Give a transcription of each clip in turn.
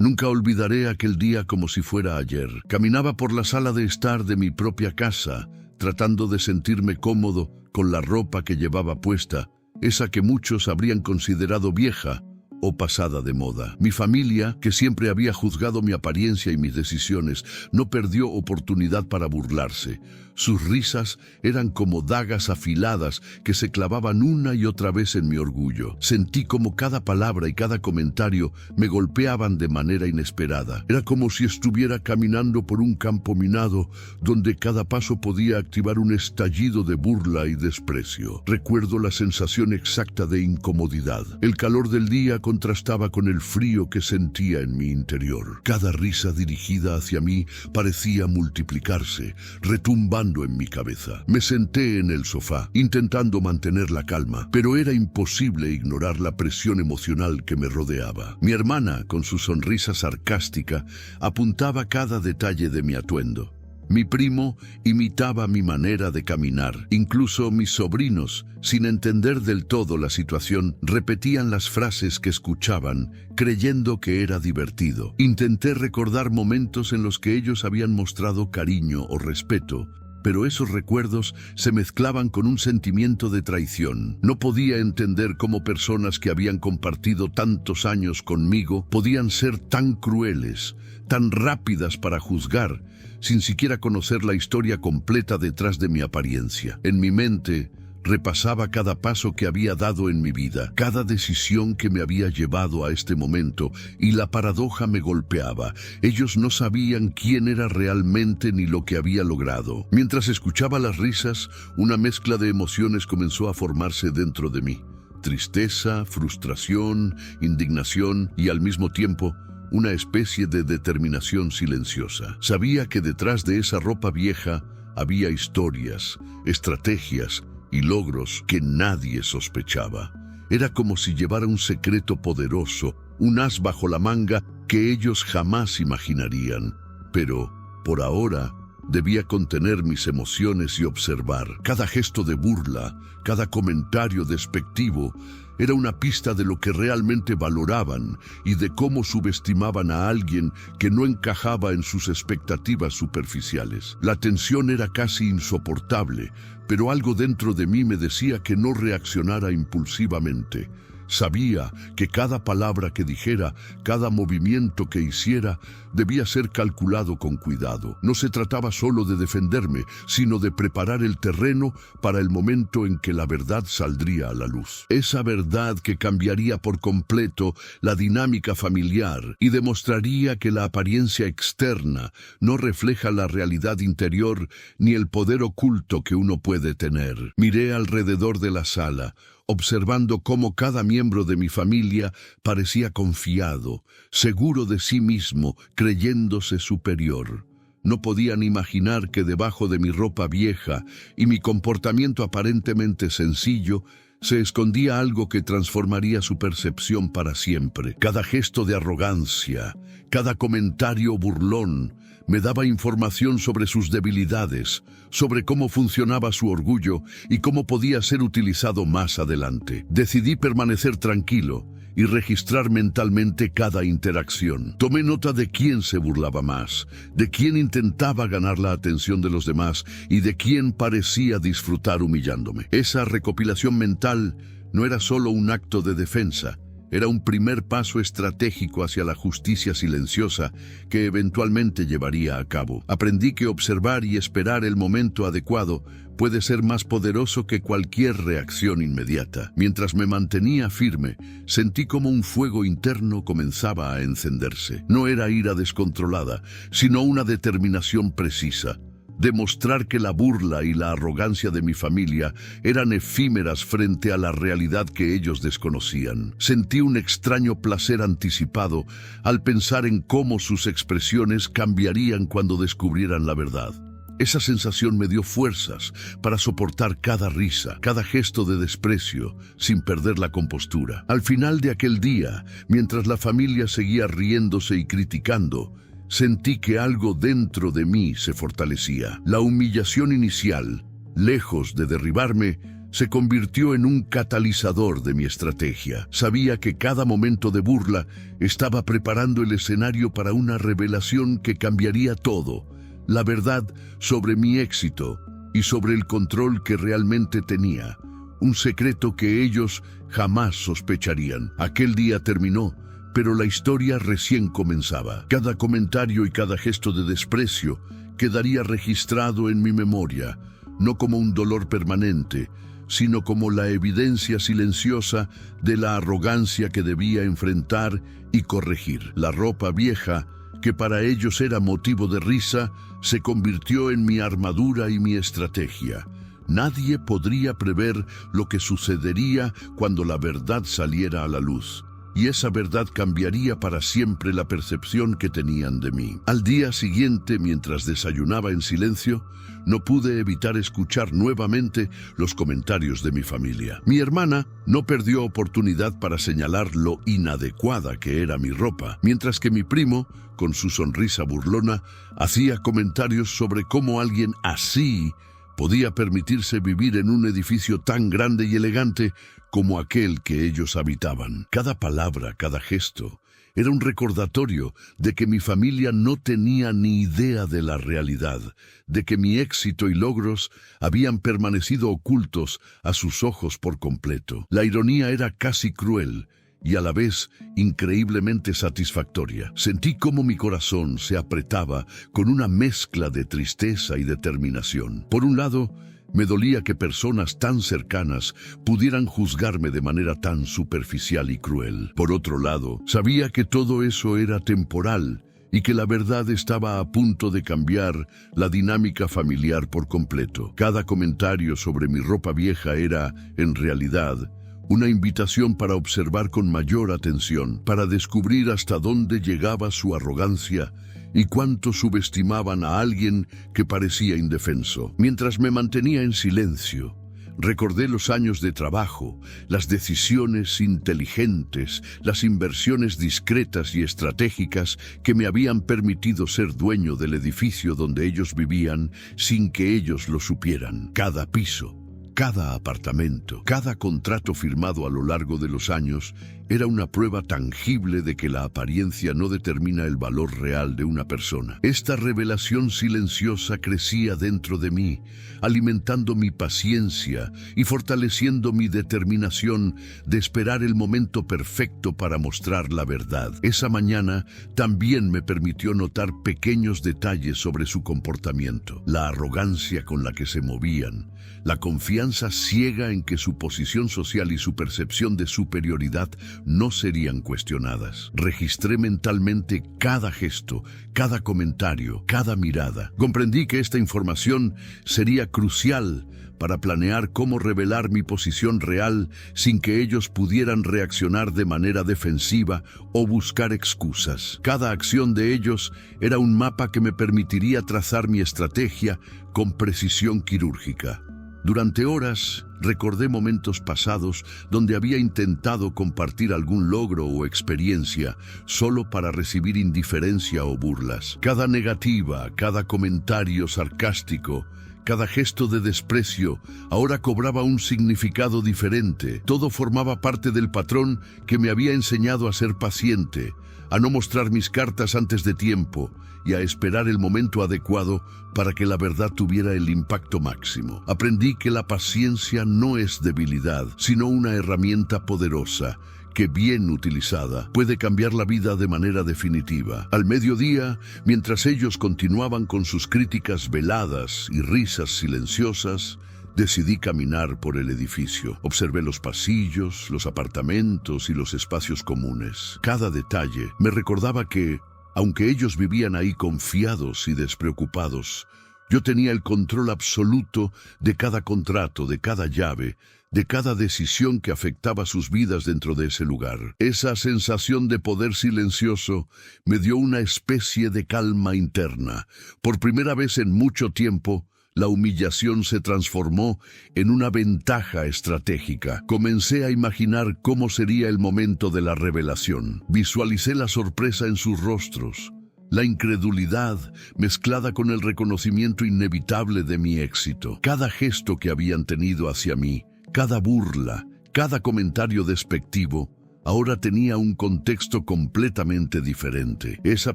Nunca olvidaré aquel día como si fuera ayer. Caminaba por la sala de estar de mi propia casa, tratando de sentirme cómodo con la ropa que llevaba puesta, esa que muchos habrían considerado vieja o pasada de moda. Mi familia, que siempre había juzgado mi apariencia y mis decisiones, no perdió oportunidad para burlarse. Sus risas eran como dagas afiladas que se clavaban una y otra vez en mi orgullo. Sentí como cada palabra y cada comentario me golpeaban de manera inesperada. Era como si estuviera caminando por un campo minado, donde cada paso podía activar un estallido de burla y desprecio. Recuerdo la sensación exacta de incomodidad. El calor del día contrastaba con el frío que sentía en mi interior. Cada risa dirigida hacia mí parecía multiplicarse, retumbando en mi cabeza. Me senté en el sofá, intentando mantener la calma, pero era imposible ignorar la presión emocional que me rodeaba. Mi hermana, con su sonrisa sarcástica, apuntaba cada detalle de mi atuendo. Mi primo imitaba mi manera de caminar. Incluso mis sobrinos, sin entender del todo la situación, repetían las frases que escuchaban, creyendo que era divertido. Intenté recordar momentos en los que ellos habían mostrado cariño o respeto, pero esos recuerdos se mezclaban con un sentimiento de traición. No podía entender cómo personas que habían compartido tantos años conmigo podían ser tan crueles, tan rápidas para juzgar, sin siquiera conocer la historia completa detrás de mi apariencia. En mi mente, repasaba cada paso que había dado en mi vida, cada decisión que me había llevado a este momento, y la paradoja me golpeaba. Ellos no sabían quién era realmente ni lo que había logrado. Mientras escuchaba las risas, una mezcla de emociones comenzó a formarse dentro de mí. Tristeza, frustración, indignación y al mismo tiempo una especie de determinación silenciosa. Sabía que detrás de esa ropa vieja había historias, estrategias y logros que nadie sospechaba. Era como si llevara un secreto poderoso, un as bajo la manga que ellos jamás imaginarían. Pero, por ahora, debía contener mis emociones y observar. Cada gesto de burla, cada comentario despectivo, era una pista de lo que realmente valoraban y de cómo subestimaban a alguien que no encajaba en sus expectativas superficiales. La tensión era casi insoportable, pero algo dentro de mí me decía que no reaccionara impulsivamente. Sabía que cada palabra que dijera, cada movimiento que hiciera, debía ser calculado con cuidado. No se trataba solo de defenderme, sino de preparar el terreno para el momento en que la verdad saldría a la luz. Esa verdad que cambiaría por completo la dinámica familiar y demostraría que la apariencia externa no refleja la realidad interior ni el poder oculto que uno puede tener. Miré alrededor de la sala, observando cómo cada miembro de mi familia parecía confiado, seguro de sí mismo, creyéndose superior. No podían imaginar que debajo de mi ropa vieja y mi comportamiento aparentemente sencillo, se escondía algo que transformaría su percepción para siempre. Cada gesto de arrogancia, cada comentario burlón, me daba información sobre sus debilidades, sobre cómo funcionaba su orgullo y cómo podía ser utilizado más adelante. Decidí permanecer tranquilo y registrar mentalmente cada interacción. Tomé nota de quién se burlaba más, de quién intentaba ganar la atención de los demás y de quién parecía disfrutar humillándome. Esa recopilación mental no era solo un acto de defensa, era un primer paso estratégico hacia la justicia silenciosa que eventualmente llevaría a cabo. Aprendí que observar y esperar el momento adecuado puede ser más poderoso que cualquier reacción inmediata. Mientras me mantenía firme, sentí como un fuego interno comenzaba a encenderse. No era ira descontrolada, sino una determinación precisa. Demostrar que la burla y la arrogancia de mi familia eran efímeras frente a la realidad que ellos desconocían. Sentí un extraño placer anticipado al pensar en cómo sus expresiones cambiarían cuando descubrieran la verdad. Esa sensación me dio fuerzas para soportar cada risa, cada gesto de desprecio, sin perder la compostura. Al final de aquel día, mientras la familia seguía riéndose y criticando, sentí que algo dentro de mí se fortalecía. La humillación inicial, lejos de derribarme, se convirtió en un catalizador de mi estrategia. Sabía que cada momento de burla estaba preparando el escenario para una revelación que cambiaría todo, la verdad sobre mi éxito y sobre el control que realmente tenía, un secreto que ellos jamás sospecharían. Aquel día terminó, pero la historia recién comenzaba. Cada comentario y cada gesto de desprecio quedaría registrado en mi memoria, no como un dolor permanente, sino como la evidencia silenciosa de la arrogancia que debía enfrentar y corregir. La ropa vieja, que para ellos era motivo de risa, se convirtió en mi armadura y mi estrategia. Nadie podría prever lo que sucedería cuando la verdad saliera a la luz, y esa verdad cambiaría para siempre la percepción que tenían de mí. Al día siguiente, mientras desayunaba en silencio, no pude evitar escuchar nuevamente los comentarios de mi familia. Mi hermana no perdió oportunidad para señalar lo inadecuada que era mi ropa, mientras que mi primo, con su sonrisa burlona, hacía comentarios sobre cómo alguien así podía permitirse vivir en un edificio tan grande y elegante como aquel que ellos habitaban. Cada palabra, cada gesto, era un recordatorio de que mi familia no tenía ni idea de la realidad, de que mi éxito y logros habían permanecido ocultos a sus ojos por completo. La ironía era casi cruel y a la vez increíblemente satisfactoria. Sentí cómo mi corazón se apretaba con una mezcla de tristeza y determinación. Por un lado, me dolía que personas tan cercanas pudieran juzgarme de manera tan superficial y cruel. Por otro lado, sabía que todo eso era temporal y que la verdad estaba a punto de cambiar la dinámica familiar por completo. Cada comentario sobre mi ropa vieja era, en realidad, una invitación para observar con mayor atención, para descubrir hasta dónde llegaba su arrogancia y cuánto subestimaban a alguien que parecía indefenso. Mientras me mantenía en silencio, recordé los años de trabajo, las decisiones inteligentes, las inversiones discretas y estratégicas que me habían permitido ser dueño del edificio donde ellos vivían sin que ellos lo supieran. Cada piso, cada apartamento, cada contrato firmado a lo largo de los años era una prueba tangible de que la apariencia no determina el valor real de una persona. Esta revelación silenciosa crecía dentro de mí, alimentando mi paciencia y fortaleciendo mi determinación de esperar el momento perfecto para mostrar la verdad. Esa mañana también me permitió notar pequeños detalles sobre su comportamiento, la arrogancia con la que se movían, la confianza ciega en que su posición social y su percepción de superioridad no serían cuestionadas. Registré mentalmente cada gesto, cada comentario, cada mirada. Comprendí que esta información sería crucial para planear cómo revelar mi posición real sin que ellos pudieran reaccionar de manera defensiva o buscar excusas. Cada acción de ellos era un mapa que me permitiría trazar mi estrategia con precisión quirúrgica. Durante horas, recordé momentos pasados donde había intentado compartir algún logro o experiencia solo para recibir indiferencia o burlas. Cada negativa, cada comentario sarcástico, cada gesto de desprecio ahora cobraba un significado diferente. Todo formaba parte del patrón que me había enseñado a ser paciente, a no mostrar mis cartas antes de tiempo y a esperar el momento adecuado para que la verdad tuviera el impacto máximo. Aprendí que la paciencia no es debilidad, sino una herramienta poderosa que, bien utilizada, puede cambiar la vida de manera definitiva. Al mediodía, mientras ellos continuaban con sus críticas veladas y risas silenciosas, decidí caminar por el edificio. Observé los pasillos, los apartamentos y los espacios comunes. Cada detalle me recordaba que, aunque ellos vivían ahí confiados y despreocupados, yo tenía el control absoluto de cada contrato, de cada llave, de cada decisión que afectaba sus vidas dentro de ese lugar. Esa sensación de poder silencioso me dio una especie de calma interna. Por primera vez en mucho tiempo, la humillación se transformó en una ventaja estratégica. Comencé a imaginar cómo sería el momento de la revelación. Visualicé la sorpresa en sus rostros, la incredulidad mezclada con el reconocimiento inevitable de mi éxito. Cada gesto que habían tenido hacia mí, Cada burla, cada comentario despectivo, ahora tenía un contexto completamente diferente. Esa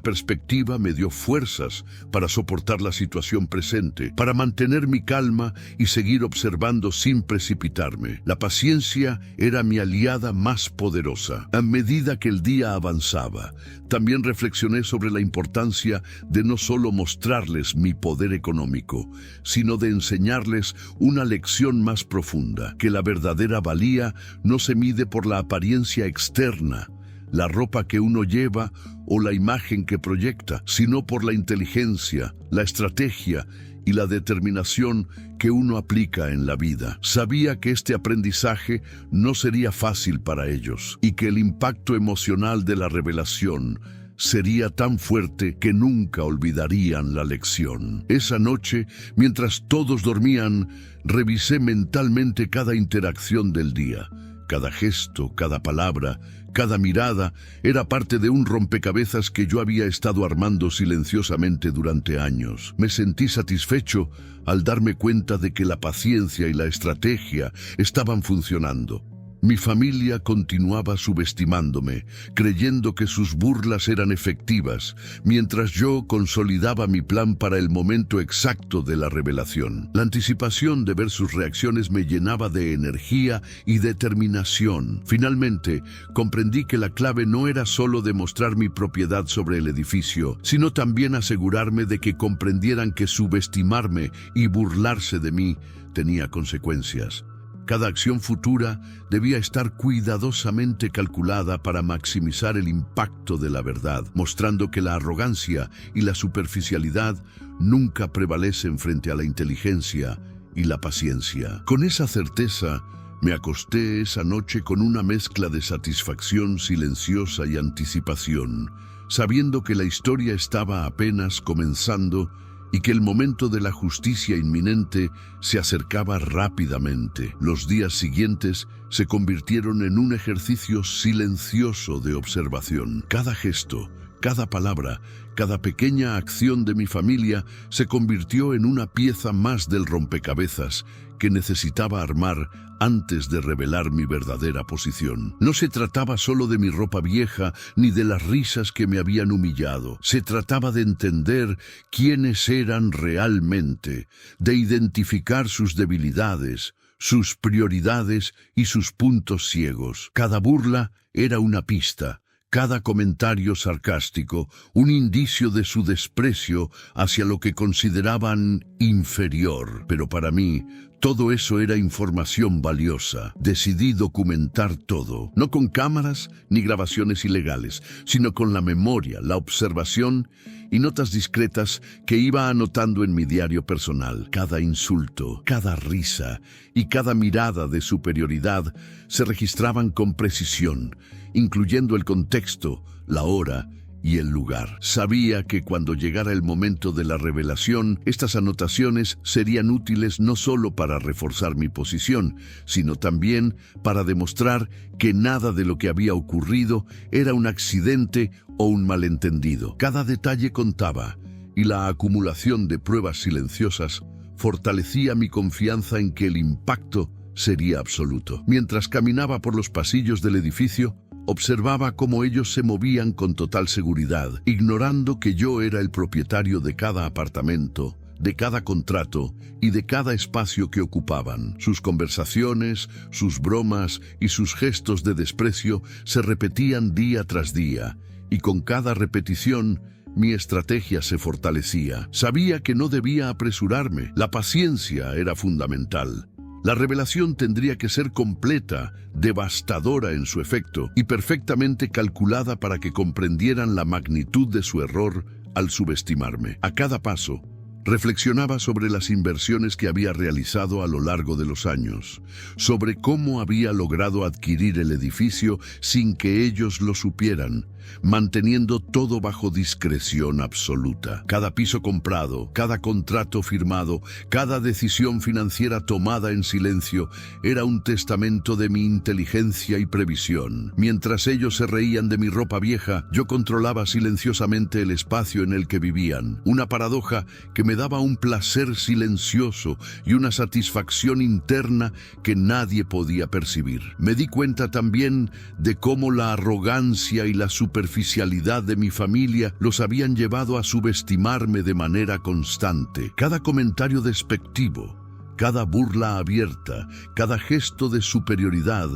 perspectiva me dio fuerzas para soportar la situación presente, para mantener mi calma y seguir observando sin precipitarme. La paciencia era mi aliada más poderosa. A medida que el día avanzaba, también reflexioné sobre la importancia de no solo mostrarles mi poder económico, sino de enseñarles una lección más profunda, que la verdadera valía no se mide por la apariencia externa, la ropa que uno lleva o la imagen que proyecta, sino por la inteligencia, la estrategia y la determinación que uno aplica en la vida. Sabía que este aprendizaje no sería fácil para ellos y que el impacto emocional de la revelación sería tan fuerte que nunca olvidarían la lección. Esa noche, mientras todos dormían, revisé mentalmente cada interacción del día. Cada gesto, cada palabra, cada mirada era parte de un rompecabezas que yo había estado armando silenciosamente durante años. Me sentí satisfecho al darme cuenta de que la paciencia y la estrategia estaban funcionando. Mi familia continuaba subestimándome, creyendo que sus burlas eran efectivas, mientras yo consolidaba mi plan para el momento exacto de la revelación. La anticipación de ver sus reacciones me llenaba de energía y determinación. Finalmente, comprendí que la clave no era solo demostrar mi propiedad sobre el edificio, sino también asegurarme de que comprendieran que subestimarme y burlarse de mí tenía consecuencias. Cada acción futura debía estar cuidadosamente calculada para maximizar el impacto de la verdad, mostrando que la arrogancia y la superficialidad nunca prevalecen frente a la inteligencia y la paciencia. Con esa certeza, me acosté esa noche con una mezcla de satisfacción silenciosa y anticipación, sabiendo que la historia estaba apenas comenzando y que el momento de la justicia inminente se acercaba rápidamente. Los días siguientes se convirtieron en un ejercicio silencioso de observación. Cada gesto, cada palabra, cada pequeña acción de mi familia se convirtió en una pieza más del rompecabezas que necesitaba armar antes de revelar mi verdadera posición. No se trataba solo de mi ropa vieja ni de las risas que me habían humillado. Se trataba de entender quiénes eran realmente, de identificar sus debilidades, sus prioridades y sus puntos ciegos. Cada burla era una pista. Cada comentario sarcástico, un indicio de su desprecio hacia lo que consideraban inferior. Pero para mí, todo eso era información valiosa. Decidí documentar todo, no con cámaras ni grabaciones ilegales, sino con la memoria, la observación y notas discretas que iba anotando en mi diario personal. Cada insulto, cada risa y cada mirada de superioridad se registraban con precisión, incluyendo el contexto, la hora y el lugar. Sabía que cuando llegara el momento de la revelación, estas anotaciones serían útiles no solo para reforzar mi posición, sino también para demostrar que nada de lo que había ocurrido era un accidente o un malentendido. Cada detalle contaba, y la acumulación de pruebas silenciosas fortalecía mi confianza en que el impacto sería absoluto. Mientras caminaba por los pasillos del edificio, observaba cómo ellos se movían con total seguridad, ignorando que yo era el propietario de cada apartamento, de cada contrato y de cada espacio que ocupaban. Sus conversaciones, sus bromas y sus gestos de desprecio se repetían día tras día, y con cada repetición, mi estrategia se fortalecía. Sabía que no debía apresurarme. La paciencia era fundamental. La revelación tendría que ser completa, devastadora en su efecto y perfectamente calculada para que comprendieran la magnitud de su error al subestimarme. A cada paso, reflexionaba sobre las inversiones que había realizado a lo largo de los años, sobre cómo había logrado adquirir el edificio sin que ellos lo supieran, manteniendo todo bajo discreción absoluta. Cada piso comprado, cada contrato firmado, cada decisión financiera tomada en silencio era un testamento de mi inteligencia y previsión. Mientras ellos se reían de mi ropa vieja, yo controlaba silenciosamente el espacio en el que vivían. Una paradoja que me daba un placer silencioso y una satisfacción interna que nadie podía percibir. Me di cuenta también de cómo la arrogancia y la superficialidad de mi familia los habían llevado a subestimarme de manera constante. Cada comentario despectivo, cada burla abierta, cada gesto de superioridad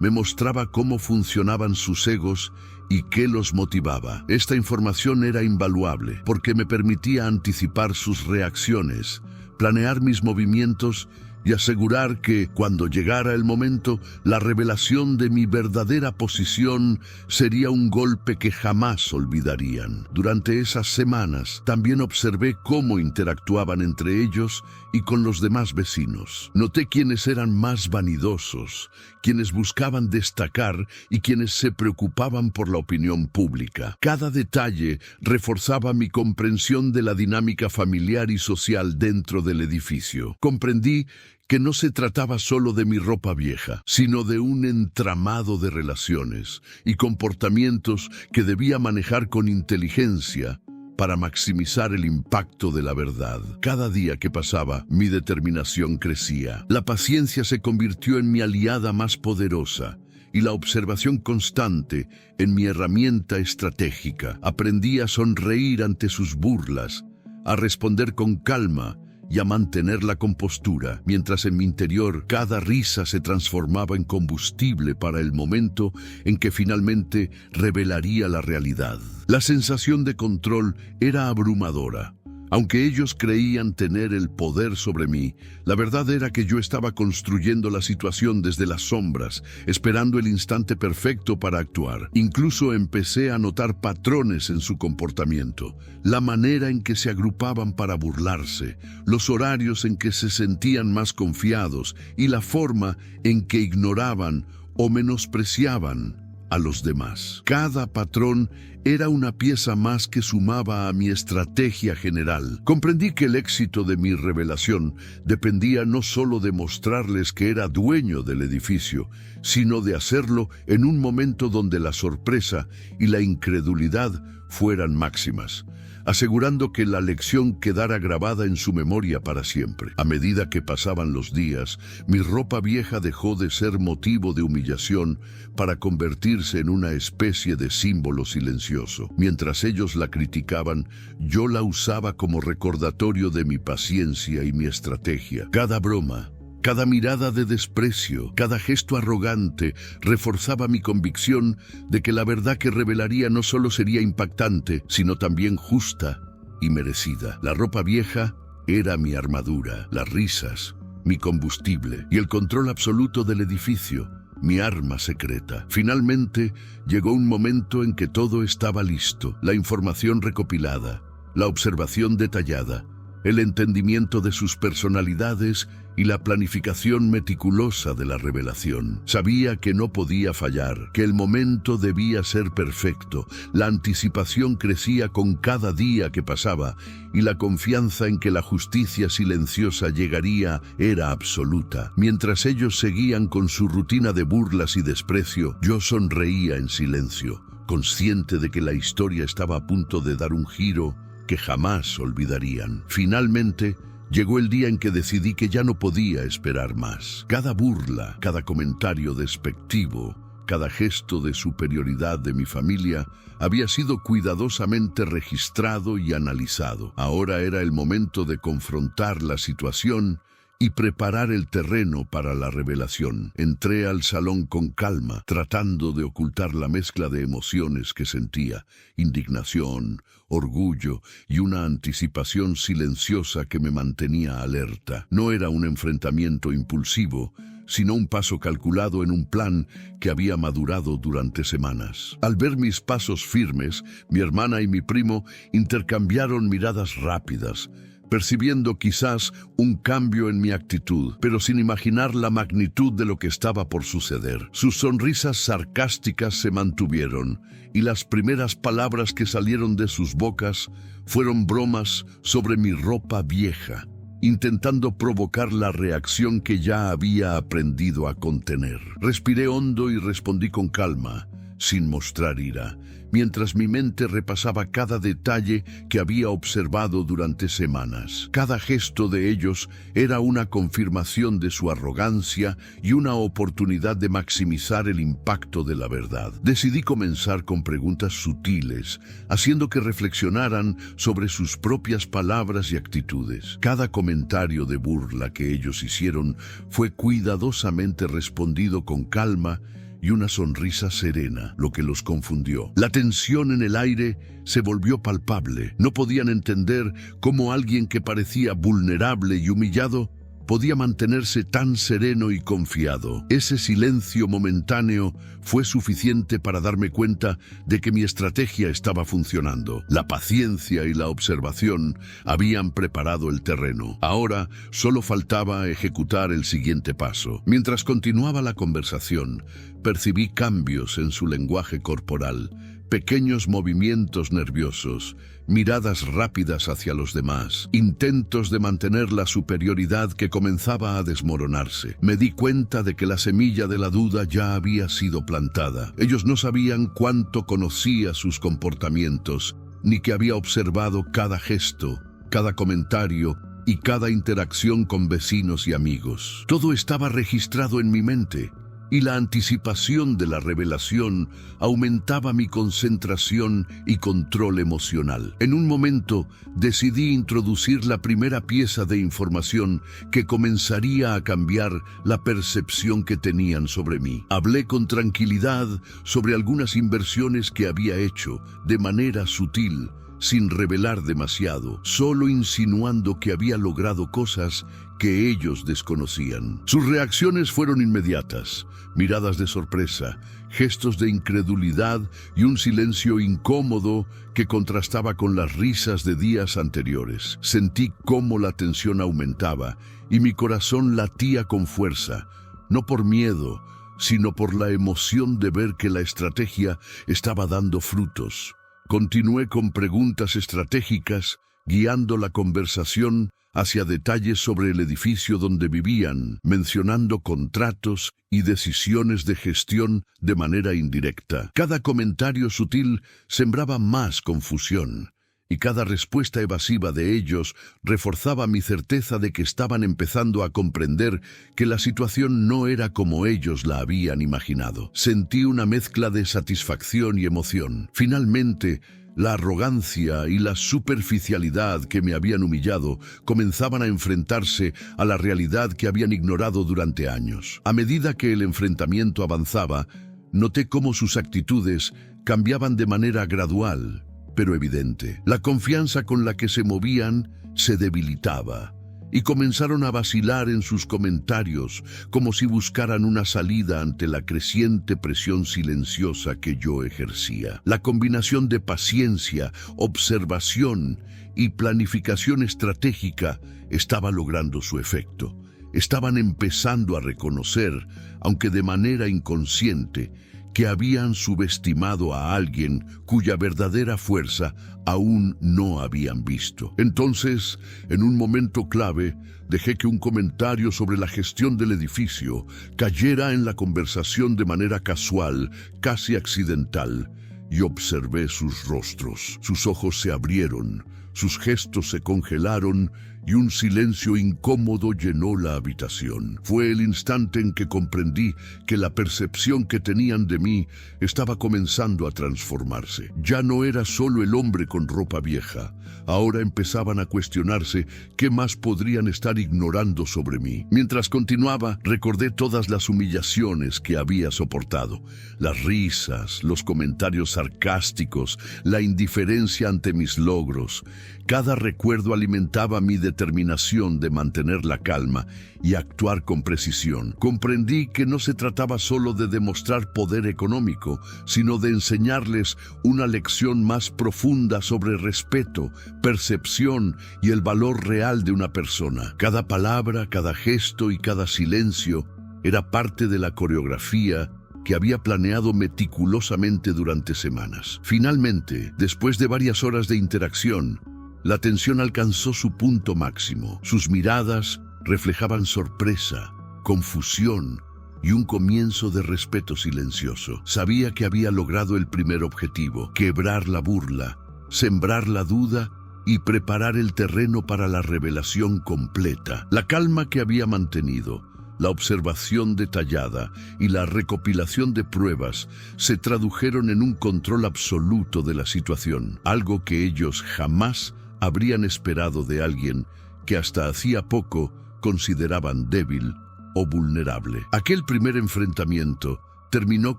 me mostraba cómo funcionaban sus egos y qué los motivaba. Esta información era invaluable porque me permitía anticipar sus reacciones, planear mis movimientos y asegurar que, cuando llegara el momento, la revelación de mi verdadera posición sería un golpe que jamás olvidarían. Durante esas semanas, también observé cómo interactuaban entre ellos y con los demás vecinos. Noté quiénes eran más vanidosos, quienes buscaban destacar y quienes se preocupaban por la opinión pública. Cada detalle reforzaba mi comprensión de la dinámica familiar y social dentro del edificio. Comprendí que no se trataba solo de mi ropa vieja, sino de un entramado de relaciones y comportamientos que debía manejar con inteligencia para maximizar el impacto de la verdad. Cada día que pasaba, mi determinación crecía. La paciencia se convirtió en mi aliada más poderosa y la observación constante en mi herramienta estratégica. Aprendí a sonreír ante sus burlas, a responder con calma y a mantener la compostura, mientras en mi interior cada risa se transformaba en combustible para el momento en que finalmente revelaría la realidad. La sensación de control era abrumadora. Aunque ellos creían tener el poder sobre mí, la verdad era que yo estaba construyendo la situación desde las sombras, esperando el instante perfecto para actuar. Incluso empecé a notar patrones en su comportamiento, la manera en que se agrupaban para burlarse, los horarios en que se sentían más confiados y la forma en que ignoraban o menospreciaban a los demás. Cada patrón era una pieza más que sumaba a mi estrategia general. Comprendí que el éxito de mi revelación dependía no solo de mostrarles que era dueño del edificio, sino de hacerlo en un momento donde la sorpresa y la incredulidad fueran máximas, asegurando que la lección quedara grabada en su memoria para siempre. A medida que pasaban los días, mi ropa vieja dejó de ser motivo de humillación para convertirse en una especie de símbolo silencioso. Mientras ellos la criticaban, yo la usaba como recordatorio de mi paciencia y mi estrategia. Cada broma, cada mirada de desprecio, cada gesto arrogante reforzaba mi convicción de que la verdad que revelaría no solo sería impactante, sino también justa y merecida. La ropa vieja era mi armadura, las risas, mi combustible y el control absoluto del edificio, mi arma secreta. Finalmente, llegó un momento en que todo estaba listo, la información recopilada, la observación detallada, el entendimiento de sus personalidades y la planificación meticulosa de la revelación. Sabía que no podía fallar, que el momento debía ser perfecto. La anticipación crecía con cada día que pasaba y la confianza en que la justicia silenciosa llegaría era absoluta. Mientras ellos seguían con su rutina de burlas y desprecio, yo sonreía en silencio, consciente de que la historia estaba a punto de dar un giro que jamás olvidarían. Finalmente, llegó el día en que decidí que ya no podía esperar más. Cada burla, cada comentario despectivo, cada gesto de superioridad de mi familia había sido cuidadosamente registrado y analizado. Ahora era el momento de confrontar la situación y preparar el terreno para la revelación. Entré al salón con calma, tratando de ocultar la mezcla de emociones que sentía: indignación, orgullo y una anticipación silenciosa que me mantenía alerta. No era un enfrentamiento impulsivo, sino un paso calculado en un plan que había madurado durante semanas. Al ver mis pasos firmes, mi hermana y mi primo intercambiaron miradas rápidas, percibiendo quizás un cambio en mi actitud, pero sin imaginar la magnitud de lo que estaba por suceder. Sus sonrisas sarcásticas se mantuvieron, y las primeras palabras que salieron de sus bocas fueron bromas sobre mi ropa vieja, intentando provocar la reacción que ya había aprendido a contener. Respiré hondo y respondí con calma, sin mostrar ira, mientras mi mente repasaba cada detalle que había observado durante semanas. Cada gesto de ellos era una confirmación de su arrogancia y una oportunidad de maximizar el impacto de la verdad. Decidí comenzar con preguntas sutiles, haciendo que reflexionaran sobre sus propias palabras y actitudes. Cada comentario de burla que ellos hicieron fue cuidadosamente respondido con calma y una sonrisa serena, lo que los confundió. La tensión en el aire se volvió palpable. No podían entender cómo alguien que parecía vulnerable y humillado podía mantenerse tan sereno y confiado. Ese silencio momentáneo fue suficiente para darme cuenta de que mi estrategia estaba funcionando. La paciencia y la observación habían preparado el terreno. Ahora solo faltaba ejecutar el siguiente paso. Mientras continuaba la conversación, percibí cambios en su lenguaje corporal, pequeños movimientos nerviosos, miradas rápidas hacia los demás, intentos de mantener la superioridad que comenzaba a desmoronarse. Me di cuenta de que la semilla de la duda ya había sido plantada. Ellos no sabían cuánto conocía sus comportamientos, ni que había observado cada gesto, cada comentario y cada interacción con vecinos y amigos. Todo estaba registrado en mi mente, y la anticipación de la revelación aumentaba mi concentración y control emocional. En un momento decidí introducir la primera pieza de información que comenzaría a cambiar la percepción que tenían sobre mí. Hablé con tranquilidad sobre algunas inversiones que había hecho de manera sutil, sin revelar demasiado, solo insinuando que había logrado cosas que ellos desconocían. Sus reacciones fueron inmediatas: miradas de sorpresa, gestos de incredulidad y un silencio incómodo que contrastaba con las risas de días anteriores. Sentí cómo la tensión aumentaba y mi corazón latía con fuerza, no por miedo, sino por la emoción de ver que la estrategia estaba dando frutos. Continué con preguntas estratégicas, guiando la conversación hacia detalles sobre el edificio donde vivían, mencionando contratos y decisiones de gestión de manera indirecta. Cada comentario sutil sembraba más confusión, y cada respuesta evasiva de ellos reforzaba mi certeza de que estaban empezando a comprender que la situación no era como ellos la habían imaginado. Sentí una mezcla de satisfacción y emoción. Finalmente, la arrogancia y la superficialidad que me habían humillado comenzaban a enfrentarse a la realidad que habían ignorado durante años. A medida que el enfrentamiento avanzaba, noté cómo sus actitudes cambiaban de manera gradual, pero evidente. La confianza con la que se movían se debilitaba, y comenzaron a vacilar en sus comentarios, como si buscaran una salida ante la creciente presión silenciosa que yo ejercía. La combinación de paciencia, observación y planificación estratégica estaba logrando su efecto. Estaban empezando a reconocer, aunque de manera inconsciente, que habían subestimado a alguien cuya verdadera fuerza aún no habían visto. Entonces, en un momento clave, dejé que un comentario sobre la gestión del edificio cayera en la conversación de manera casual, casi accidental, y observé sus rostros. Sus ojos se abrieron, sus gestos se congelaron y un silencio incómodo llenó la habitación. Fue el instante en que comprendí que la percepción que tenían de mí estaba comenzando a transformarse. Ya no era solo el hombre con ropa vieja. Ahora empezaban a cuestionarse qué más podrían estar ignorando sobre mí. Mientras continuaba, recordé todas las humillaciones que había soportado. Las risas, los comentarios sarcásticos, la indiferencia ante mis logros. Cada recuerdo alimentaba mi determinación de mantener la calma y actuar con precisión. Comprendí que no se trataba solo de demostrar poder económico, sino de enseñarles una lección más profunda sobre respeto, percepción y el valor real de una persona. Cada palabra, cada gesto y cada silencio era parte de la coreografía que había planeado meticulosamente durante semanas. Finalmente, después de varias horas de interacción, la tensión alcanzó su punto máximo. Sus miradas reflejaban sorpresa, confusión y un comienzo de respeto silencioso. Sabía que había logrado el primer objetivo: quebrar la burla, sembrar la duda y preparar el terreno para la revelación completa. La calma que había mantenido, la observación detallada y la recopilación de pruebas se tradujeron en un control absoluto de la situación, algo que ellos jamás habrían esperado de alguien que hasta hacía poco consideraban débil o vulnerable. Aquel primer enfrentamiento terminó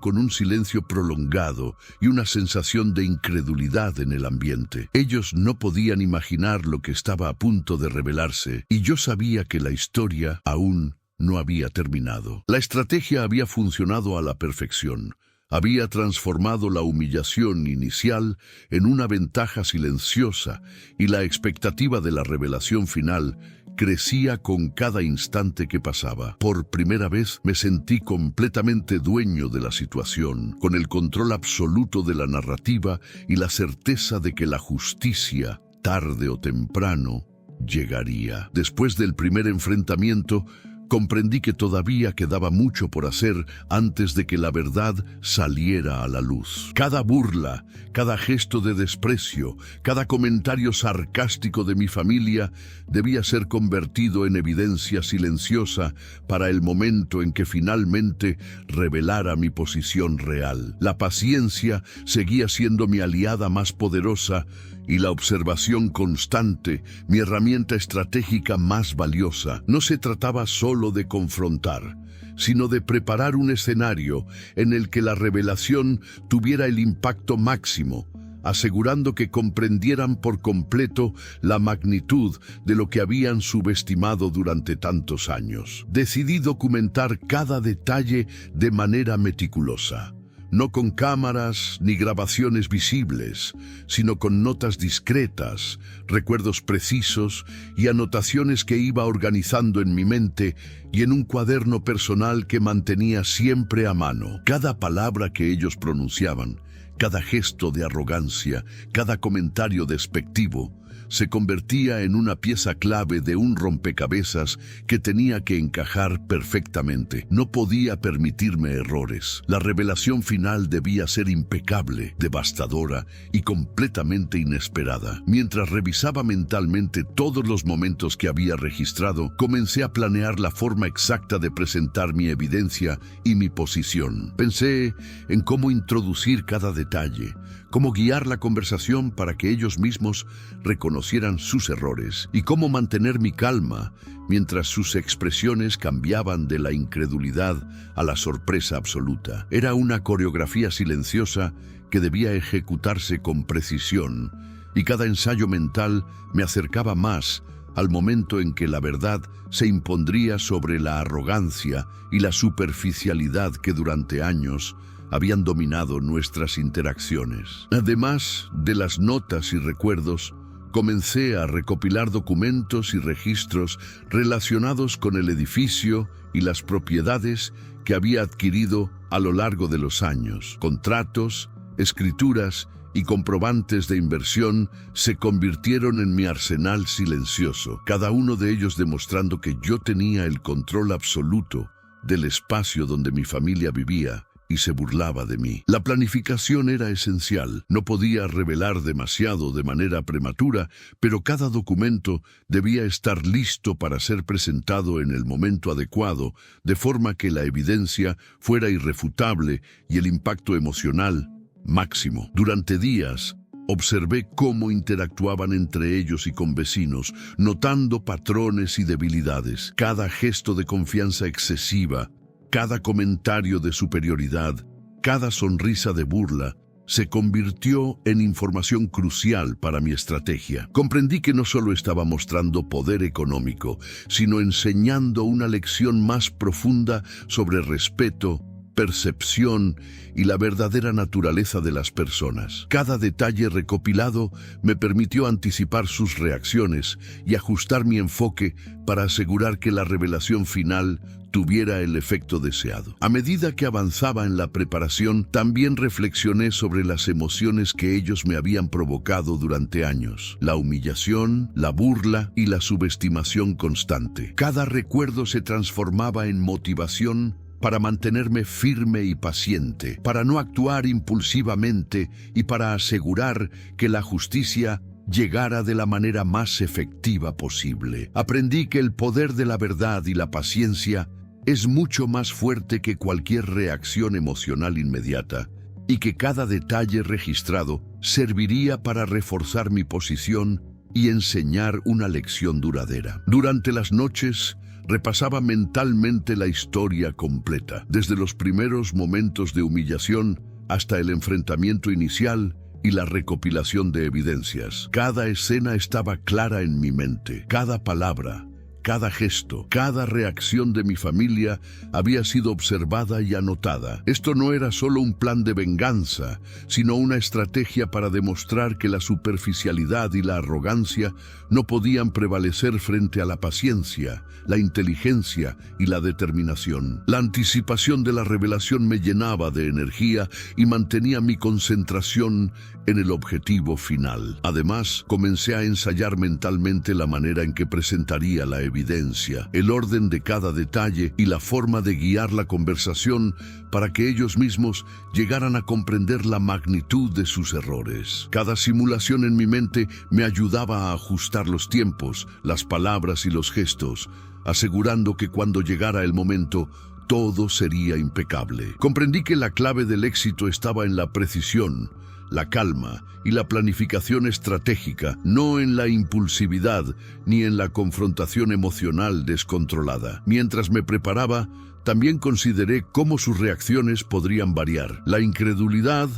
con un silencio prolongado y una sensación de incredulidad en el ambiente. Ellos no podían imaginar lo que estaba a punto de revelarse, y yo sabía que la historia aún no había terminado. La estrategia había funcionado a la perfección. Había transformado la humillación inicial en una ventaja silenciosa, y la expectativa de la revelación final crecía con cada instante que pasaba. Por primera vez me sentí completamente dueño de la situación, con el control absoluto de la narrativa y la certeza de que la justicia, tarde o temprano, llegaría. Después del primer enfrentamiento, comprendí que todavía quedaba mucho por hacer antes de que la verdad saliera a la luz. Cada burla, cada gesto de desprecio, cada comentario sarcástico de mi familia debía ser convertido en evidencia silenciosa para el momento en que finalmente revelara mi posición real. La paciencia seguía siendo mi aliada más poderosa y la observación constante, mi herramienta estratégica más valiosa. No se trataba solo de confrontar, sino de preparar un escenario en el que la revelación tuviera el impacto máximo, asegurando que comprendieran por completo la magnitud de lo que habían subestimado durante tantos años. Decidí documentar cada detalle de manera meticulosa. No con cámaras ni grabaciones visibles, sino con notas discretas, recuerdos precisos y anotaciones que iba organizando en mi mente y en un cuaderno personal que mantenía siempre a mano. Cada palabra que ellos pronunciaban, cada gesto de arrogancia, cada comentario despectivo, se convertía en una pieza clave de un rompecabezas que tenía que encajar perfectamente. No podía permitirme errores. La revelación final debía ser impecable, devastadora y completamente inesperada. Mientras revisaba mentalmente todos los momentos que había registrado, comencé a planear la forma exacta de presentar mi evidencia y mi posición. Pensé en cómo introducir cada detalle, cómo guiar la conversación para que ellos mismos reconocieran sus errores y cómo mantener mi calma mientras sus expresiones cambiaban de la incredulidad a la sorpresa absoluta. Era una coreografía silenciosa que debía ejecutarse con precisión, y cada ensayo mental me acercaba más al momento en que la verdad se impondría sobre la arrogancia y la superficialidad que durante años habían dominado nuestras interacciones. Además de las notas y recuerdos, comencé a recopilar documentos y registros relacionados con el edificio y las propiedades que había adquirido a lo largo de los años. Contratos, escrituras y comprobantes de inversión se convirtieron en mi arsenal silencioso, cada uno de ellos demostrando que yo tenía el control absoluto del espacio donde mi familia vivía y se burlaba de mí. La planificación era esencial. No podía revelar demasiado de manera prematura, pero cada documento debía estar listo para ser presentado en el momento adecuado, de forma que la evidencia fuera irrefutable y el impacto emocional máximo. Durante días, observé cómo interactuaban entre ellos y con vecinos, notando patrones y debilidades. Cada gesto de confianza excesiva, cada comentario de superioridad, cada sonrisa de burla, se convirtió en información crucial para mi estrategia. Comprendí que no solo estaba mostrando poder económico, sino enseñando una lección más profunda sobre respeto, percepción y la verdadera naturaleza de las personas. Cada detalle recopilado me permitió anticipar sus reacciones y ajustar mi enfoque para asegurar que la revelación final tuviera el efecto deseado. A medida que avanzaba en la preparación, también reflexioné sobre las emociones que ellos me habían provocado durante años: la humillación, la burla y la subestimación constante. Cada recuerdo se transformaba en motivación para mantenerme firme y paciente, para no actuar impulsivamente y para asegurar que la justicia llegara de la manera más efectiva posible. Aprendí que el poder de la verdad y la paciencia es mucho más fuerte que cualquier reacción emocional inmediata, y que cada detalle registrado serviría para reforzar mi posición y enseñar una lección duradera. Durante las noches, repasaba mentalmente la historia completa, desde los primeros momentos de humillación hasta el enfrentamiento inicial y la recopilación de evidencias. Cada escena estaba clara en mi mente. Cada palabra, cada gesto, cada reacción de mi familia había sido observada y anotada. Esto no era solo un plan de venganza, sino una estrategia para demostrar que la superficialidad y la arrogancia no podían prevalecer frente a la paciencia, la inteligencia y la determinación. La anticipación de la revelación me llenaba de energía y mantenía mi concentración en el objetivo final. Además, comencé a ensayar mentalmente la manera en que presentaría la evidencia, el orden de cada detalle y la forma de guiar la conversación para que ellos mismos llegaran a comprender la magnitud de sus errores. Cada simulación en mi mente me ayudaba a ajustar los tiempos, las palabras y los gestos, asegurando que cuando llegara el momento, todo sería impecable. Comprendí que la clave del éxito estaba en la precisión, la calma y la planificación estratégica, no en la impulsividad ni en la confrontación emocional descontrolada. Mientras me preparaba, también consideré cómo sus reacciones podrían variar. La incredulidad,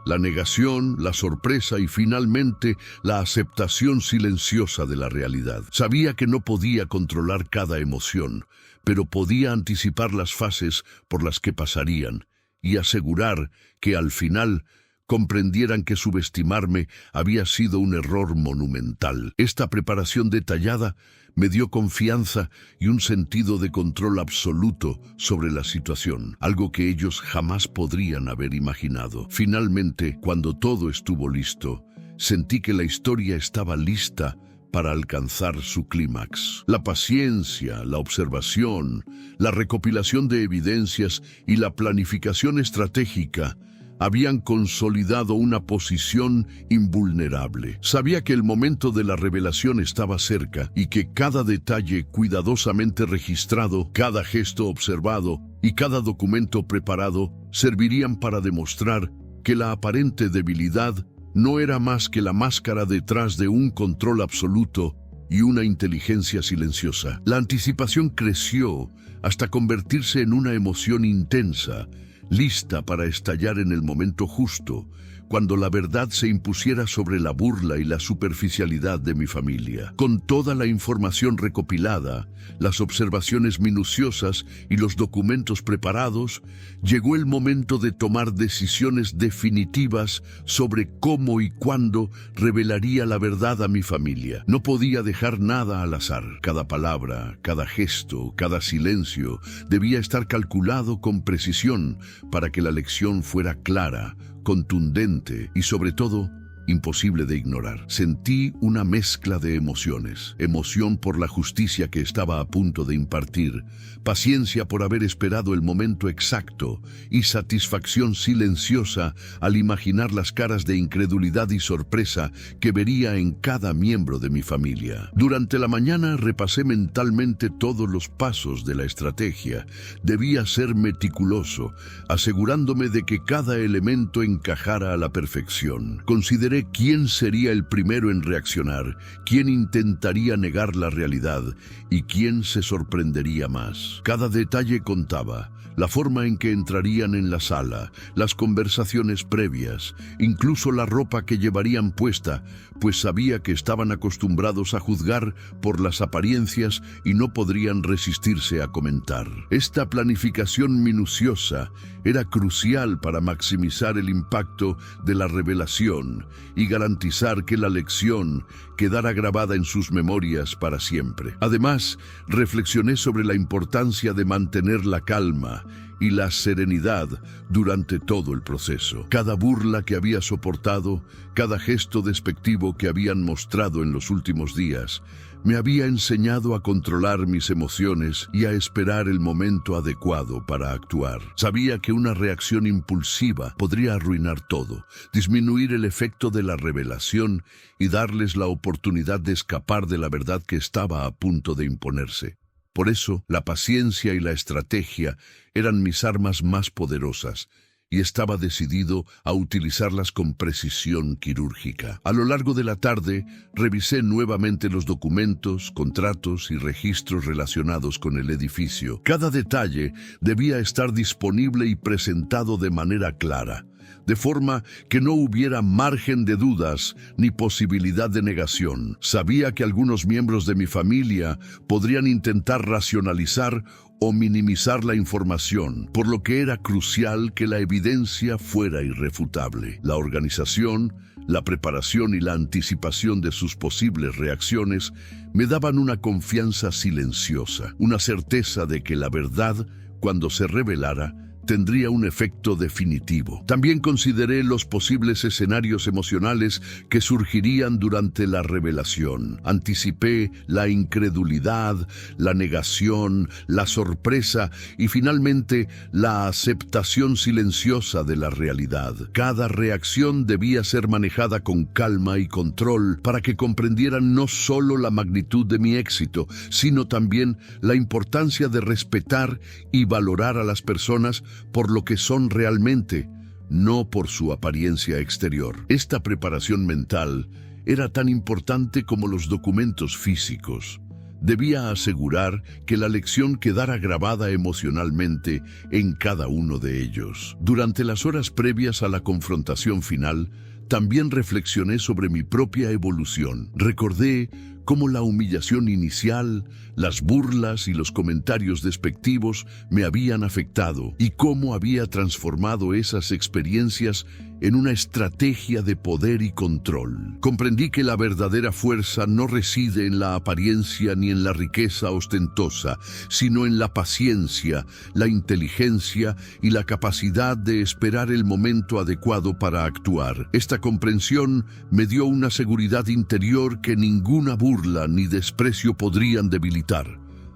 la negación, la sorpresa y finalmente la aceptación silenciosa de la realidad. Sabía que no podía controlar cada emoción, pero podía anticipar las fases por las que pasarían y asegurar que al final comprendieran que subestimarme había sido un error monumental. Esta preparación detallada me dio confianza y un sentido de control absoluto sobre la situación, algo que ellos jamás podrían haber imaginado. Finalmente, cuando todo estuvo listo, sentí que la historia estaba lista para alcanzar su clímax. La paciencia, la observación, la recopilación de evidencias y la planificación estratégica habían consolidado una posición invulnerable. Sabía que el momento de la revelación estaba cerca y que cada detalle cuidadosamente registrado, cada gesto observado y cada documento preparado servirían para demostrar que la aparente debilidad no era más que la máscara detrás de un control absoluto y una inteligencia silenciosa. La anticipación creció hasta convertirse en una emoción intensa, lista para estallar en el momento justo, cuando la verdad se impusiera sobre la burla y la superficialidad de mi familia. Con toda la información recopilada, las observaciones minuciosas y los documentos preparados, llegó el momento de tomar decisiones definitivas sobre cómo y cuándo revelaría la verdad a mi familia. No podía dejar nada al azar. Cada palabra, cada gesto, cada silencio debía estar calculado con precisión para que la lección fuera clara, contundente y, sobre todo, imposible de ignorar. Sentí una mezcla de emociones: emoción por la justicia que estaba a punto de impartir, paciencia por haber esperado el momento exacto y satisfacción silenciosa al imaginar las caras de incredulidad y sorpresa que vería en cada miembro de mi familia. Durante la mañana repasé mentalmente todos los pasos de la estrategia. Debía ser meticuloso, asegurándome de que cada elemento encajara a la perfección. Consideré consideré quién sería el primero en reaccionar, quién intentaría negar la realidad y quién se sorprendería más. Cada detalle contaba. La forma en que entrarían en la sala, las conversaciones previas, incluso la ropa que llevarían puesta, pues sabía que estaban acostumbrados a juzgar por las apariencias y no podrían resistirse a comentar. Esta planificación minuciosa era crucial para maximizar el impacto de la revelación y garantizar que la lección quedara grabada en sus memorias para siempre. Además, reflexioné sobre la importancia de mantener la calma y la serenidad durante todo el proceso. Cada burla que había soportado, cada gesto despectivo que habían mostrado en los últimos días, me había enseñado a controlar mis emociones y a esperar el momento adecuado para actuar. Sabía que una reacción impulsiva podría arruinar todo, disminuir el efecto de la revelación y darles la oportunidad de escapar de la verdad que estaba a punto de imponerse. Por eso, la paciencia y la estrategia eran mis armas más poderosas, y estaba decidido a utilizarlas con precisión quirúrgica. A lo largo de la tarde, revisé nuevamente los documentos, contratos y registros relacionados con el edificio. Cada detalle debía estar disponible y presentado de manera clara, de forma que no hubiera margen de dudas ni posibilidad de negación. Sabía que algunos miembros de mi familia podrían intentar racionalizar o minimizar la información, por lo que era crucial que la evidencia fuera irrefutable. La organización, la preparación y la anticipación de sus posibles reacciones me daban una confianza silenciosa, una certeza de que la verdad, cuando se revelara, tendría un efecto definitivo. También consideré los posibles escenarios emocionales que surgirían durante la revelación. Anticipé la incredulidad, la negación, la sorpresa y finalmente la aceptación silenciosa de la realidad. Cada reacción debía ser manejada con calma y control para que comprendieran no solo la magnitud de mi éxito, sino también la importancia de respetar y valorar a las personas por lo que son realmente, no por su apariencia exterior. Esta preparación mental era tan importante como los documentos físicos. Debía asegurar que la lección quedara grabada emocionalmente en cada uno de ellos. Durante las horas previas a la confrontación final, también reflexioné sobre mi propia evolución. Recordé cómo la humillación inicial, las burlas y los comentarios despectivos me habían afectado y cómo había transformado esas experiencias en una estrategia de poder y control. Comprendí que la verdadera fuerza no reside en la apariencia ni en la riqueza ostentosa, sino en la paciencia, la inteligencia y la capacidad de esperar el momento adecuado para actuar. Esta comprensión me dio una seguridad interior que ninguna burla ni desprecio podrían debilitar.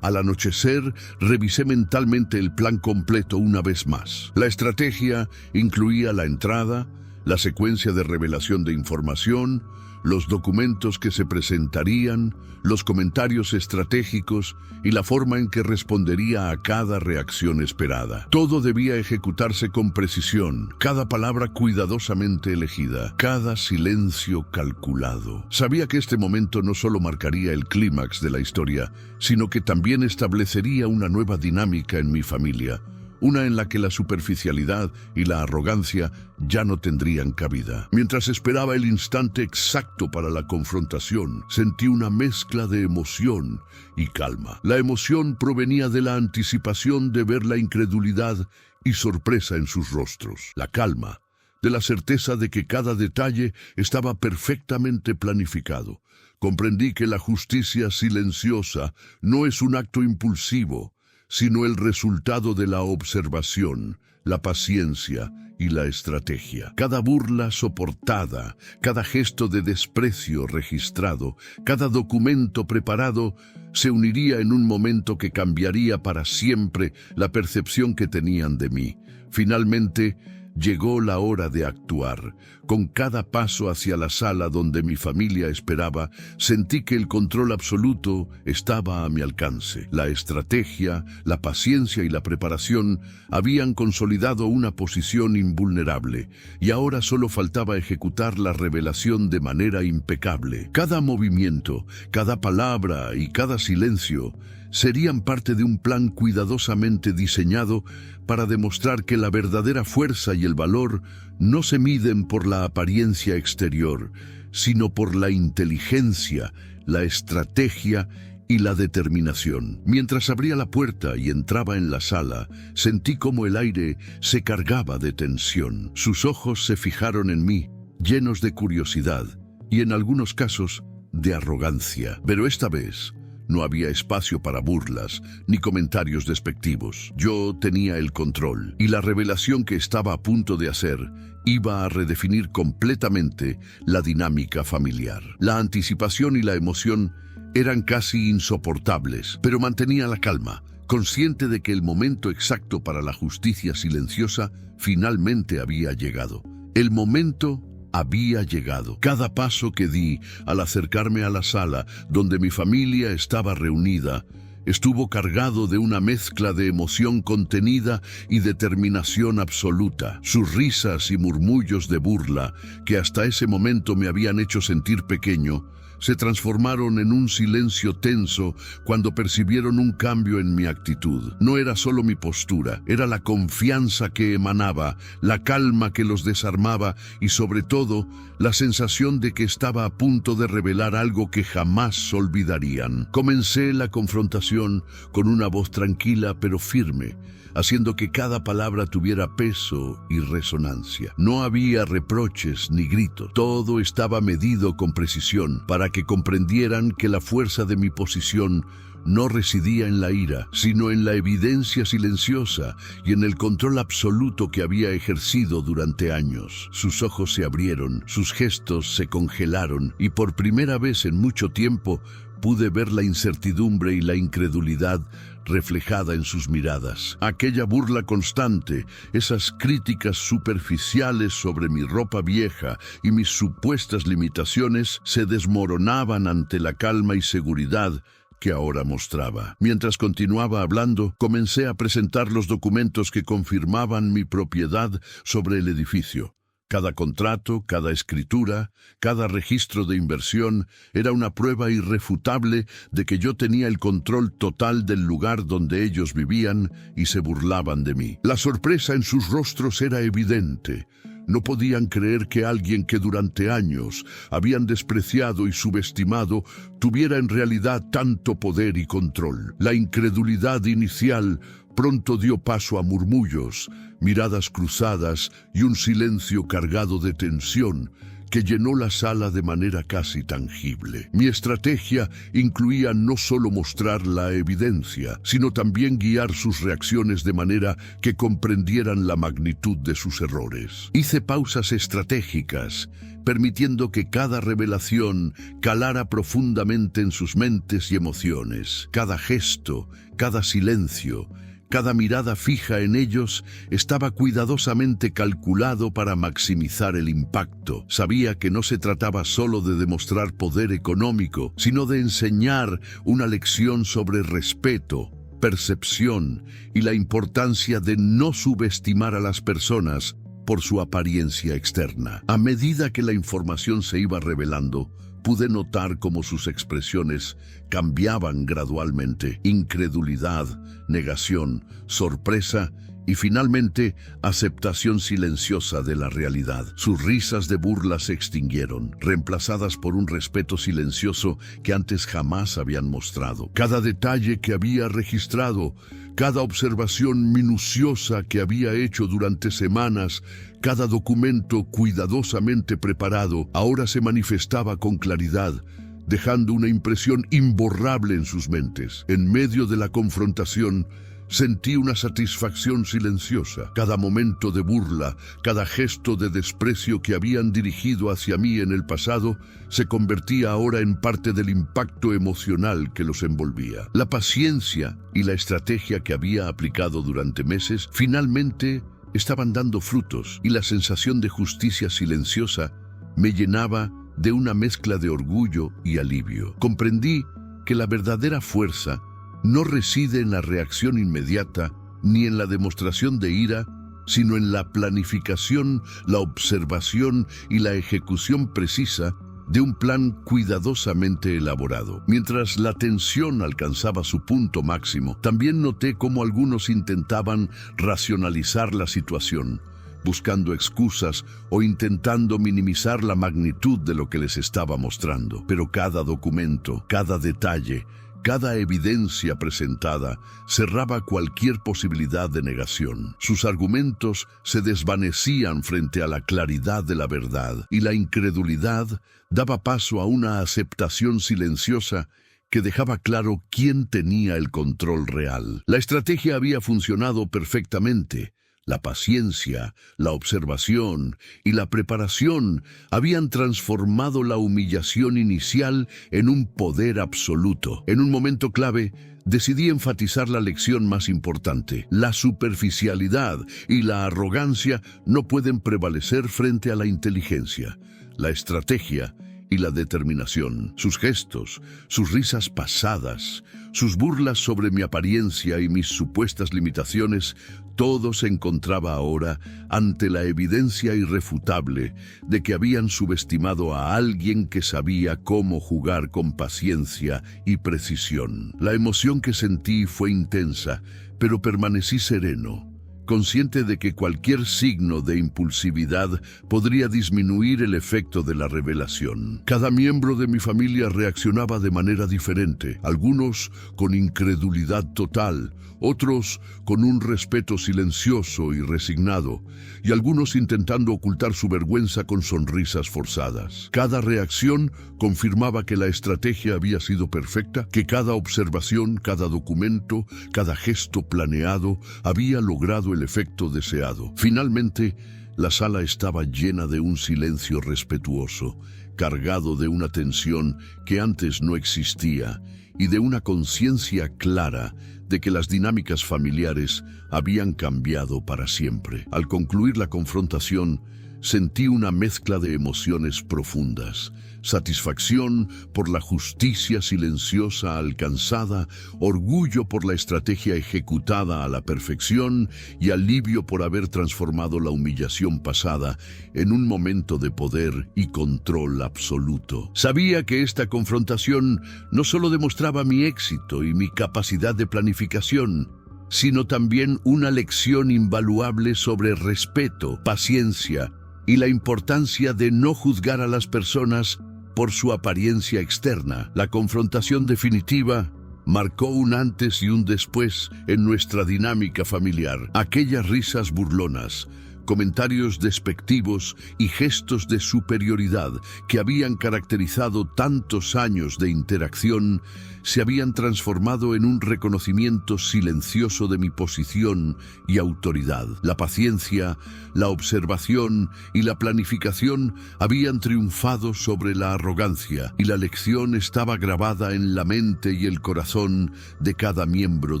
Al anochecer, revisé mentalmente el plan completo una vez más. La estrategia incluía la entrada, la secuencia de revelación de información, los documentos que se presentarían, los comentarios estratégicos y la forma en que respondería a cada reacción esperada. Todo debía ejecutarse con precisión, cada palabra cuidadosamente elegida, cada silencio calculado. Sabía que este momento no solo marcaría el clímax de la historia, sino que también establecería una nueva dinámica en mi familia, una en la que la superficialidad y la arrogancia ya no tendrían cabida. Mientras esperaba el instante exacto para la confrontación, sentí una mezcla de emoción y calma. La emoción provenía de la anticipación de ver la incredulidad y sorpresa en sus rostros. La calma, de la certeza de que cada detalle estaba perfectamente planificado. Comprendí que la justicia silenciosa no es un acto impulsivo, sino el resultado de la observación, la paciencia y la estrategia. Cada burla soportada, cada gesto de desprecio registrado, cada documento preparado, se uniría en un momento que cambiaría para siempre la percepción que tenían de mí. Finalmente, llegó la hora de actuar. Con cada paso hacia la sala donde mi familia esperaba, sentí que el control absoluto estaba a mi alcance. La estrategia, la paciencia y la preparación habían consolidado una posición invulnerable, y ahora solo faltaba ejecutar la revelación de manera impecable. Cada movimiento, cada palabra y cada silencio serían parte de un plan cuidadosamente diseñado para demostrar que la verdadera fuerza y el valor no se miden por la apariencia exterior, sino por la inteligencia, la estrategia y la determinación. Mientras abría la puerta y entraba en la sala, sentí como el aire se cargaba de tensión. Sus ojos se fijaron en mí, llenos de curiosidad y en algunos casos de arrogancia. Pero esta vez no había espacio para burlas ni comentarios despectivos. Yo tenía el control, y la revelación que estaba a punto de hacer iba a redefinir completamente la dinámica familiar. La anticipación y la emoción eran casi insoportables, pero mantenía la calma, consciente de que el momento exacto para la justicia silenciosa finalmente había llegado. El momento había llegado. Cada paso que di al acercarme a la sala donde mi familia estaba reunida estuvo cargado de una mezcla de emoción contenida y determinación absoluta. Sus risas y murmullos de burla, que hasta ese momento me habían hecho sentir pequeño, se transformaron en un silencio tenso cuando percibieron un cambio en mi actitud. No era solo mi postura, era la confianza que emanaba, la calma que los desarmaba y sobre todo la sensación de que estaba a punto de revelar algo que jamás olvidarían. Comencé la confrontación con una voz tranquila pero firme, haciendo que cada palabra tuviera peso y resonancia. No había reproches ni gritos. Todo estaba medido con precisión para que comprendieran que la fuerza de mi posición no residía en la ira, sino en la evidencia silenciosa y en el control absoluto que había ejercido durante años. Sus ojos se abrieron, sus gestos se congelaron, y por primera vez en mucho tiempo pude ver la incertidumbre y la incredulidad reflejada en sus miradas. Aquella burla constante, esas críticas superficiales sobre mi ropa vieja y mis supuestas limitaciones se desmoronaban ante la calma y seguridad que ahora mostraba. Mientras continuaba hablando, comencé a presentar los documentos que confirmaban mi propiedad sobre el edificio. Cada contrato, cada escritura, cada registro de inversión era una prueba irrefutable de que yo tenía el control total del lugar donde ellos vivían y se burlaban de mí. La sorpresa en sus rostros era evidente. No podían creer que alguien que durante años habían despreciado y subestimado tuviera en realidad tanto poder y control. La incredulidad inicial pronto dio paso a murmullos, miradas cruzadas y un silencio cargado de tensión que llenó la sala de manera casi tangible. Mi estrategia incluía no solo mostrar la evidencia, sino también guiar sus reacciones de manera que comprendieran la magnitud de sus errores. Hice pausas estratégicas, permitiendo que cada revelación calara profundamente en sus mentes y emociones. Cada gesto, cada silencio, cada mirada fija en ellos estaba cuidadosamente calculado para maximizar el impacto. Sabía que no se trataba solo de demostrar poder económico, sino de enseñar una lección sobre respeto, percepción y la importancia de no subestimar a las personas por su apariencia externa. A medida que la información se iba revelando, pude notar cómo sus expresiones cambiaban gradualmente: incredulidad, negación, sorpresa y finalmente aceptación silenciosa de la realidad. Sus risas de burla se extinguieron, reemplazadas por un respeto silencioso que antes jamás habían mostrado. Cada detalle que había registrado, cada observación minuciosa que había hecho durante semanas, cada documento cuidadosamente preparado, ahora se manifestaba con claridad, dejando una impresión imborrable en sus mentes. En medio de la confrontación, sentí una satisfacción silenciosa. Cada momento de burla, cada gesto de desprecio que habían dirigido hacia mí en el pasado, se convertía ahora en parte del impacto emocional que los envolvía. La paciencia y la estrategia que había aplicado durante meses finalmente estaban dando frutos y la sensación de justicia silenciosa me llenaba de una mezcla de orgullo y alivio. Comprendí que la verdadera fuerza no reside en la reacción inmediata ni en la demostración de ira, sino en la planificación, la observación y la ejecución precisa de un plan cuidadosamente elaborado. Mientras la tensión alcanzaba su punto máximo, también noté cómo algunos intentaban racionalizar la situación, buscando excusas o intentando minimizar la magnitud de lo que les estaba mostrando. Pero cada documento, cada detalle, cada evidencia presentada cerraba cualquier posibilidad de negación. Sus argumentos se desvanecían frente a la claridad de la verdad, y la incredulidad daba paso a una aceptación silenciosa que dejaba claro quién tenía el control real. La estrategia había funcionado perfectamente. La paciencia, la observación y la preparación habían transformado la humillación inicial en un poder absoluto. En un momento clave, decidí enfatizar la lección más importante. La superficialidad y la arrogancia no pueden prevalecer frente a la inteligencia, la estrategia y la determinación. Sus gestos, sus risas pasadas, sus burlas sobre mi apariencia y mis supuestas limitaciones, todo se encontraba ahora ante la evidencia irrefutable de que habían subestimado a alguien que sabía cómo jugar con paciencia y precisión. La emoción que sentí fue intensa, pero permanecí sereno, consciente de que cualquier signo de impulsividad podría disminuir el efecto de la revelación. Cada miembro de mi familia reaccionaba de manera diferente, algunos con incredulidad total, otros con un respeto silencioso y resignado, y algunos intentando ocultar su vergüenza con sonrisas forzadas. Cada reacción confirmaba que la estrategia había sido perfecta, que cada observación, cada documento, cada gesto planeado había logrado el efecto deseado. Finalmente, la sala estaba llena de un silencio respetuoso, cargado de una tensión que antes no existía y de una conciencia clara de que las dinámicas familiares habían cambiado para siempre. Al concluir la confrontación, sentí una mezcla de emociones profundas: satisfacción por la justicia silenciosa alcanzada, orgullo por la estrategia ejecutada a la perfección y alivio por haber transformado la humillación pasada en un momento de poder y control absoluto. Sabía que esta confrontación no solo demostraba mi éxito y mi capacidad de planificación, sino también una lección invaluable sobre respeto, paciencia y la importancia de no juzgar a las personas por su apariencia externa. La confrontación definitiva marcó un antes y un después en nuestra dinámica familiar. Aquellas risas burlonas, comentarios despectivos y gestos de superioridad que habían caracterizado tantos años de interacción se habían transformado en un reconocimiento silencioso de mi posición y autoridad. La paciencia, la observación y la planificación habían triunfado sobre la arrogancia, y la lección estaba grabada en la mente y el corazón de cada miembro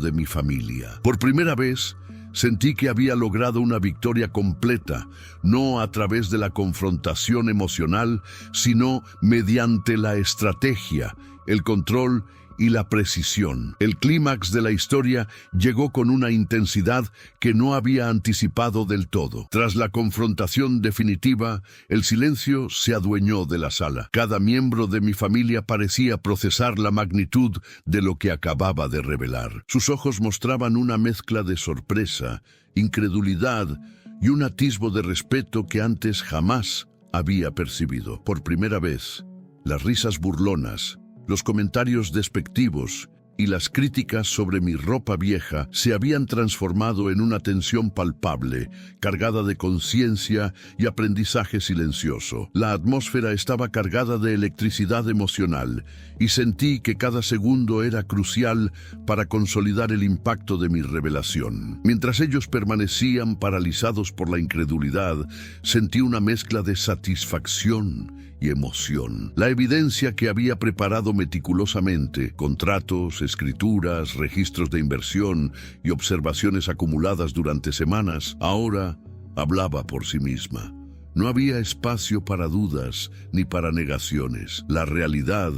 de mi familia. Por primera vez, sentí que había logrado una victoria completa, no a través de la confrontación emocional, sino mediante la estrategia, el control y la precisión. El clímax de la historia llegó con una intensidad que no había anticipado del todo. Tras la confrontación definitiva, el silencio se adueñó de la sala. Cada miembro de mi familia parecía procesar la magnitud de lo que acababa de revelar. Sus ojos mostraban una mezcla de sorpresa, incredulidad y un atisbo de respeto que antes jamás había percibido. Por primera vez, las risas burlonas, los comentarios despectivos y las críticas sobre mi ropa vieja se habían transformado en una tensión palpable, cargada de conciencia y aprendizaje silencioso. La atmósfera estaba cargada de electricidad emocional y sentí que cada segundo era crucial para consolidar el impacto de mi revelación. Mientras ellos permanecían paralizados por la incredulidad, sentí una mezcla de satisfacción y emoción. La evidencia que había preparado meticulosamente, contratos, escrituras, registros de inversión y observaciones acumuladas durante semanas, ahora hablaba por sí misma. No había espacio para dudas ni para negaciones. La realidad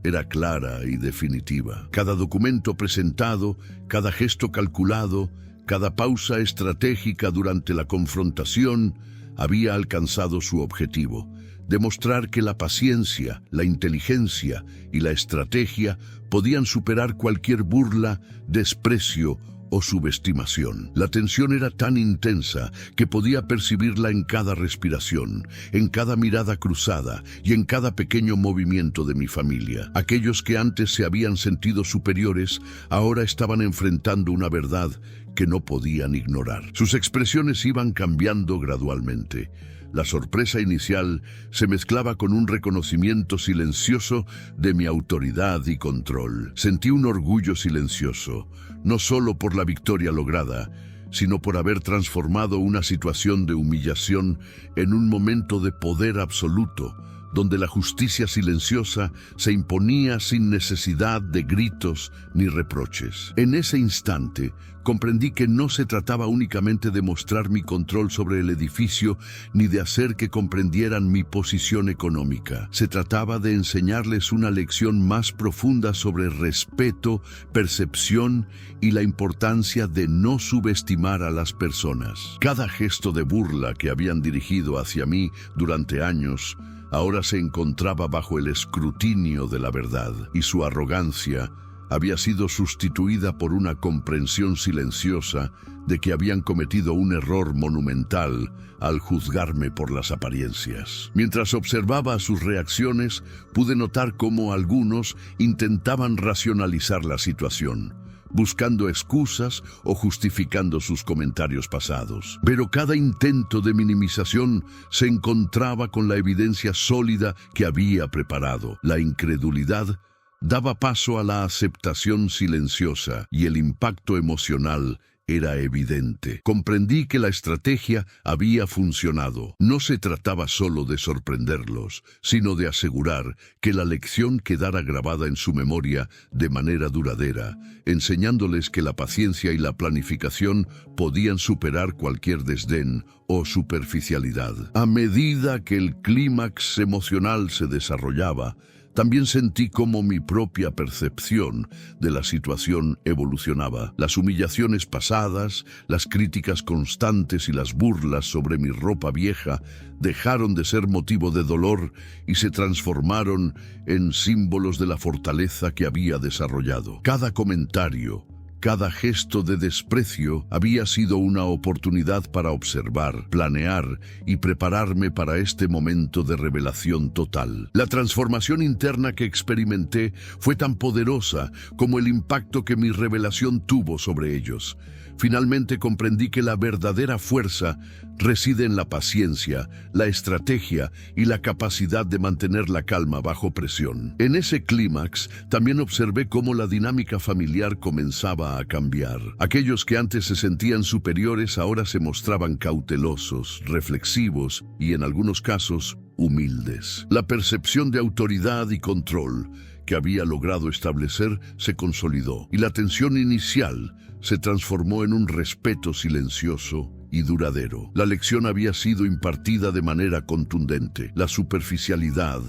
era clara y definitiva. Cada documento presentado, cada gesto calculado, cada pausa estratégica durante la confrontación había alcanzado su objetivo: demostrar que la paciencia, la inteligencia y la estrategia podían superar cualquier burla, desprecio o subestimación. La tensión era tan intensa que podía percibirla en cada respiración, en cada mirada cruzada y en cada pequeño movimiento de mi familia. Aquellos que antes se habían sentido superiores ahora estaban enfrentando una verdad que no podían ignorar. Sus expresiones iban cambiando gradualmente. La sorpresa inicial se mezclaba con un reconocimiento silencioso de mi autoridad y control. Sentí un orgullo silencioso, no solo por la victoria lograda, sino por haber transformado una situación de humillación en un momento de poder absoluto, donde la justicia silenciosa se imponía sin necesidad de gritos ni reproches. En ese instante, comprendí que no se trataba únicamente de mostrar mi control sobre el edificio ni de hacer que comprendieran mi posición económica. Se trataba de enseñarles una lección más profunda sobre respeto, percepción y la importancia de no subestimar a las personas. Cada gesto de burla que habían dirigido hacia mí durante años ahora se encontraba bajo el escrutinio de la verdad, y su arrogancia había sido sustituida por una comprensión silenciosa de que habían cometido un error monumental al juzgarme por las apariencias. Mientras observaba sus reacciones, pude notar cómo algunos intentaban racionalizar la situación, buscando excusas o justificando sus comentarios pasados. Pero cada intento de minimización se encontraba con la evidencia sólida que había preparado. La incredulidad daba paso a la aceptación silenciosa y el impacto emocional era evidente. Comprendí que la estrategia había funcionado. No se trataba solo de sorprenderlos, sino de asegurar que la lección quedara grabada en su memoria de manera duradera, enseñándoles que la paciencia y la planificación podían superar cualquier desdén o superficialidad. A medida que el clímax emocional se desarrollaba, también sentí cómo mi propia percepción de la situación evolucionaba. Las humillaciones pasadas, las críticas constantes y las burlas sobre mi ropa vieja dejaron de ser motivo de dolor y se transformaron en símbolos de la fortaleza que había desarrollado. Cada comentario, cada gesto de desprecio había sido una oportunidad para observar, planear y prepararme para este momento de revelación total. La transformación interna que experimenté fue tan poderosa como el impacto que mi revelación tuvo sobre ellos. Finalmente comprendí que la verdadera fuerza reside en la paciencia, la estrategia y la capacidad de mantener la calma bajo presión. En ese clímax también observé cómo la dinámica familiar comenzaba a cambiar. Aquellos que antes se sentían superiores ahora se mostraban cautelosos, reflexivos y en algunos casos humildes. La percepción de autoridad y control que había logrado establecer se consolidó y la tensión inicial se transformó en un respeto silencioso y duradero. La lección había sido impartida de manera contundente. La superficialidad,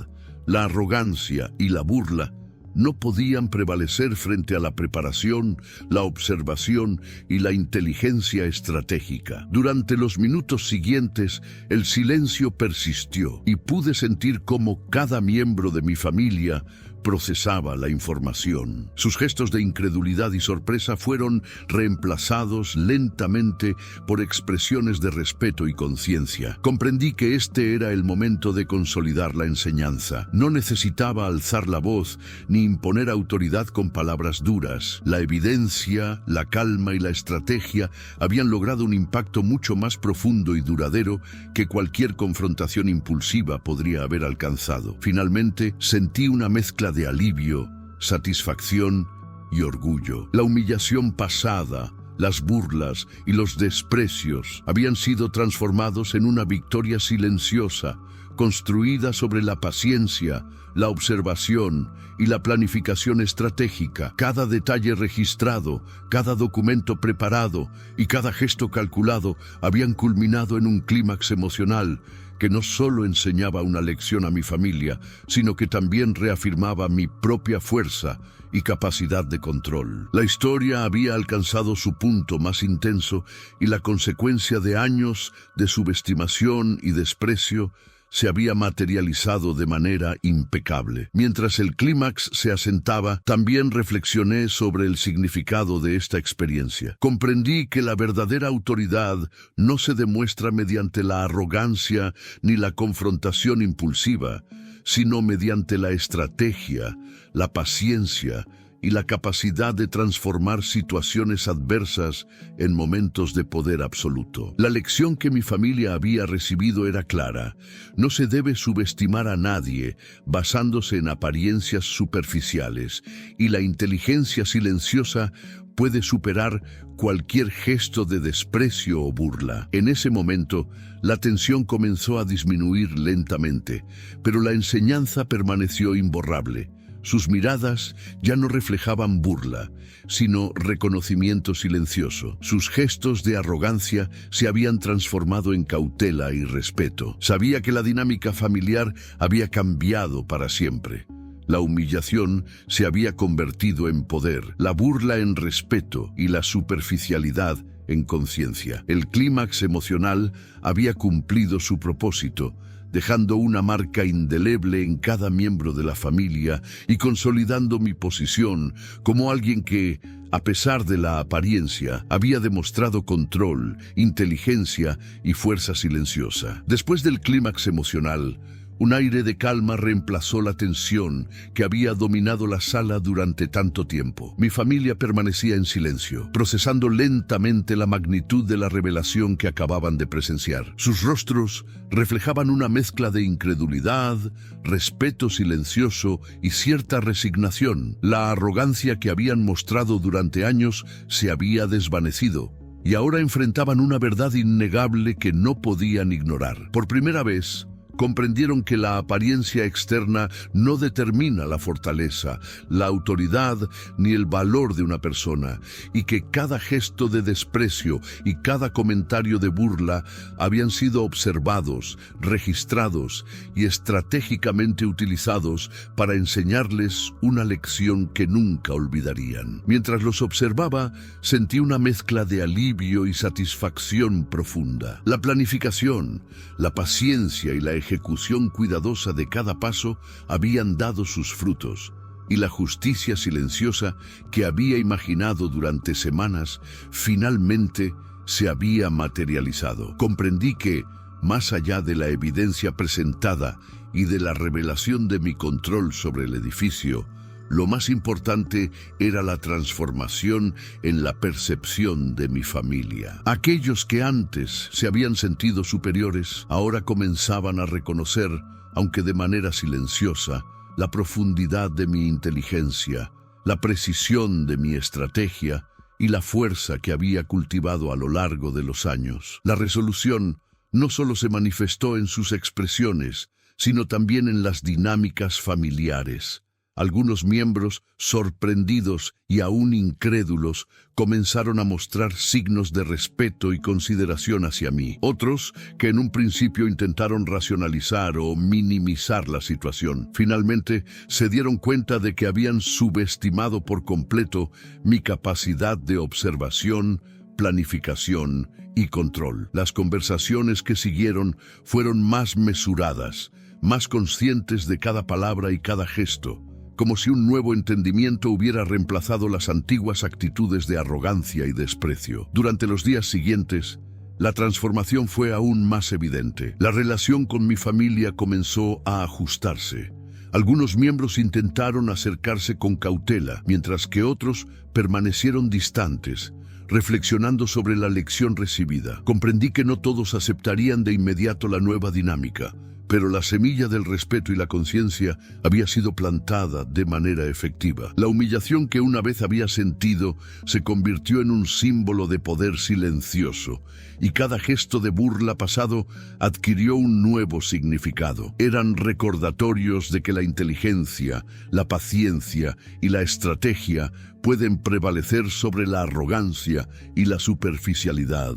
la arrogancia y la burla no podían prevalecer frente a la preparación, la observación y la inteligencia estratégica. Durante los minutos siguientes, el silencio persistió y pude sentir cómo cada miembro de mi familia procesaba la información. Sus gestos de incredulidad y sorpresa fueron reemplazados lentamente por expresiones de respeto y conciencia. Comprendí que este era el momento de consolidar la enseñanza. No necesitaba alzar la voz ni imponer autoridad con palabras duras. La evidencia, la calma y la estrategia habían logrado un impacto mucho más profundo y duradero que cualquier confrontación impulsiva podría haber alcanzado. Finalmente, sentí una mezcla de alivio, satisfacción y orgullo. La humillación pasada, las burlas y los desprecios habían sido transformados en una victoria silenciosa, construida sobre la paciencia, la observación y la planificación estratégica. Cada detalle registrado, cada documento preparado y cada gesto calculado habían culminado en un clímax emocional que no solo enseñaba una lección a mi familia, sino que también reafirmaba mi propia fuerza y capacidad de control. La historia había alcanzado su punto más intenso y la consecuencia de años de subestimación y desprecio se había materializado de manera impecable. Mientras el clímax se asentaba, también reflexioné sobre el significado de esta experiencia. Comprendí que la verdadera autoridad no se demuestra mediante la arrogancia ni la confrontación impulsiva, sino mediante la estrategia, la paciencia y la capacidad de transformar situaciones adversas en momentos de poder absoluto. La lección que mi familia había recibido era clara: no se debe subestimar a nadie basándose en apariencias superficiales, y la inteligencia silenciosa puede superar cualquier gesto de desprecio o burla. En ese momento, la tensión comenzó a disminuir lentamente, pero la enseñanza permaneció imborrable. Sus miradas ya no reflejaban burla, sino reconocimiento silencioso. Sus gestos de arrogancia se habían transformado en cautela y respeto. Sabía que la dinámica familiar había cambiado para siempre. La humillación se había convertido en poder, la burla en respeto y la superficialidad en conciencia. El clímax emocional había cumplido su propósito, dejando una marca indeleble en cada miembro de la familia y consolidando mi posición como alguien que, a pesar de la apariencia, había demostrado control, inteligencia y fuerza silenciosa. Después del clímax emocional, un aire de calma reemplazó la tensión que había dominado la sala durante tanto tiempo. Mi familia permanecía en silencio, procesando lentamente la magnitud de la revelación que acababan de presenciar. Sus rostros reflejaban una mezcla de incredulidad, respeto silencioso y cierta resignación. La arrogancia que habían mostrado durante años se había desvanecido, y ahora enfrentaban una verdad innegable que no podían ignorar. Por primera vez, comprendieron que la apariencia externa no determina la fortaleza, la autoridad ni el valor de una persona, y que cada gesto de desprecio y cada comentario de burla habían sido observados, registrados y estratégicamente utilizados para enseñarles una lección que nunca olvidarían. Mientras los observaba, sentí una mezcla de alivio y satisfacción profunda. La planificación, la paciencia y la ejecución cuidadosa de cada paso habían dado sus frutos, y la justicia silenciosa que había imaginado durante semanas finalmente se había materializado. Comprendí que, más allá de la evidencia presentada y de la revelación de mi control sobre el edificio, lo más importante era la transformación en la percepción de mi familia. Aquellos que antes se habían sentido superiores, ahora comenzaban a reconocer, aunque de manera silenciosa, la profundidad de mi inteligencia, la precisión de mi estrategia y la fuerza que había cultivado a lo largo de los años. La resolución no solo se manifestó en sus expresiones, sino también en las dinámicas familiares. Algunos miembros, sorprendidos y aún incrédulos, comenzaron a mostrar signos de respeto y consideración hacia mí. Otros, que en un principio intentaron racionalizar o minimizar la situación, finalmente se dieron cuenta de que habían subestimado por completo mi capacidad de observación, planificación y control. Las conversaciones que siguieron fueron más mesuradas, más conscientes de cada palabra y cada gesto, como si un nuevo entendimiento hubiera reemplazado las antiguas actitudes de arrogancia y desprecio. Durante los días siguientes, la transformación fue aún más evidente. La relación con mi familia comenzó a ajustarse. Algunos miembros intentaron acercarse con cautela, mientras que otros permanecieron distantes, reflexionando sobre la lección recibida. Comprendí que no todos aceptarían de inmediato la nueva dinámica, pero la semilla del respeto y la conciencia había sido plantada de manera efectiva. La humillación que una vez había sentido se convirtió en un símbolo de poder silencioso, y cada gesto de burla pasado adquirió un nuevo significado. Eran recordatorios de que la inteligencia, la paciencia y la estrategia pueden prevalecer sobre la arrogancia y la superficialidad.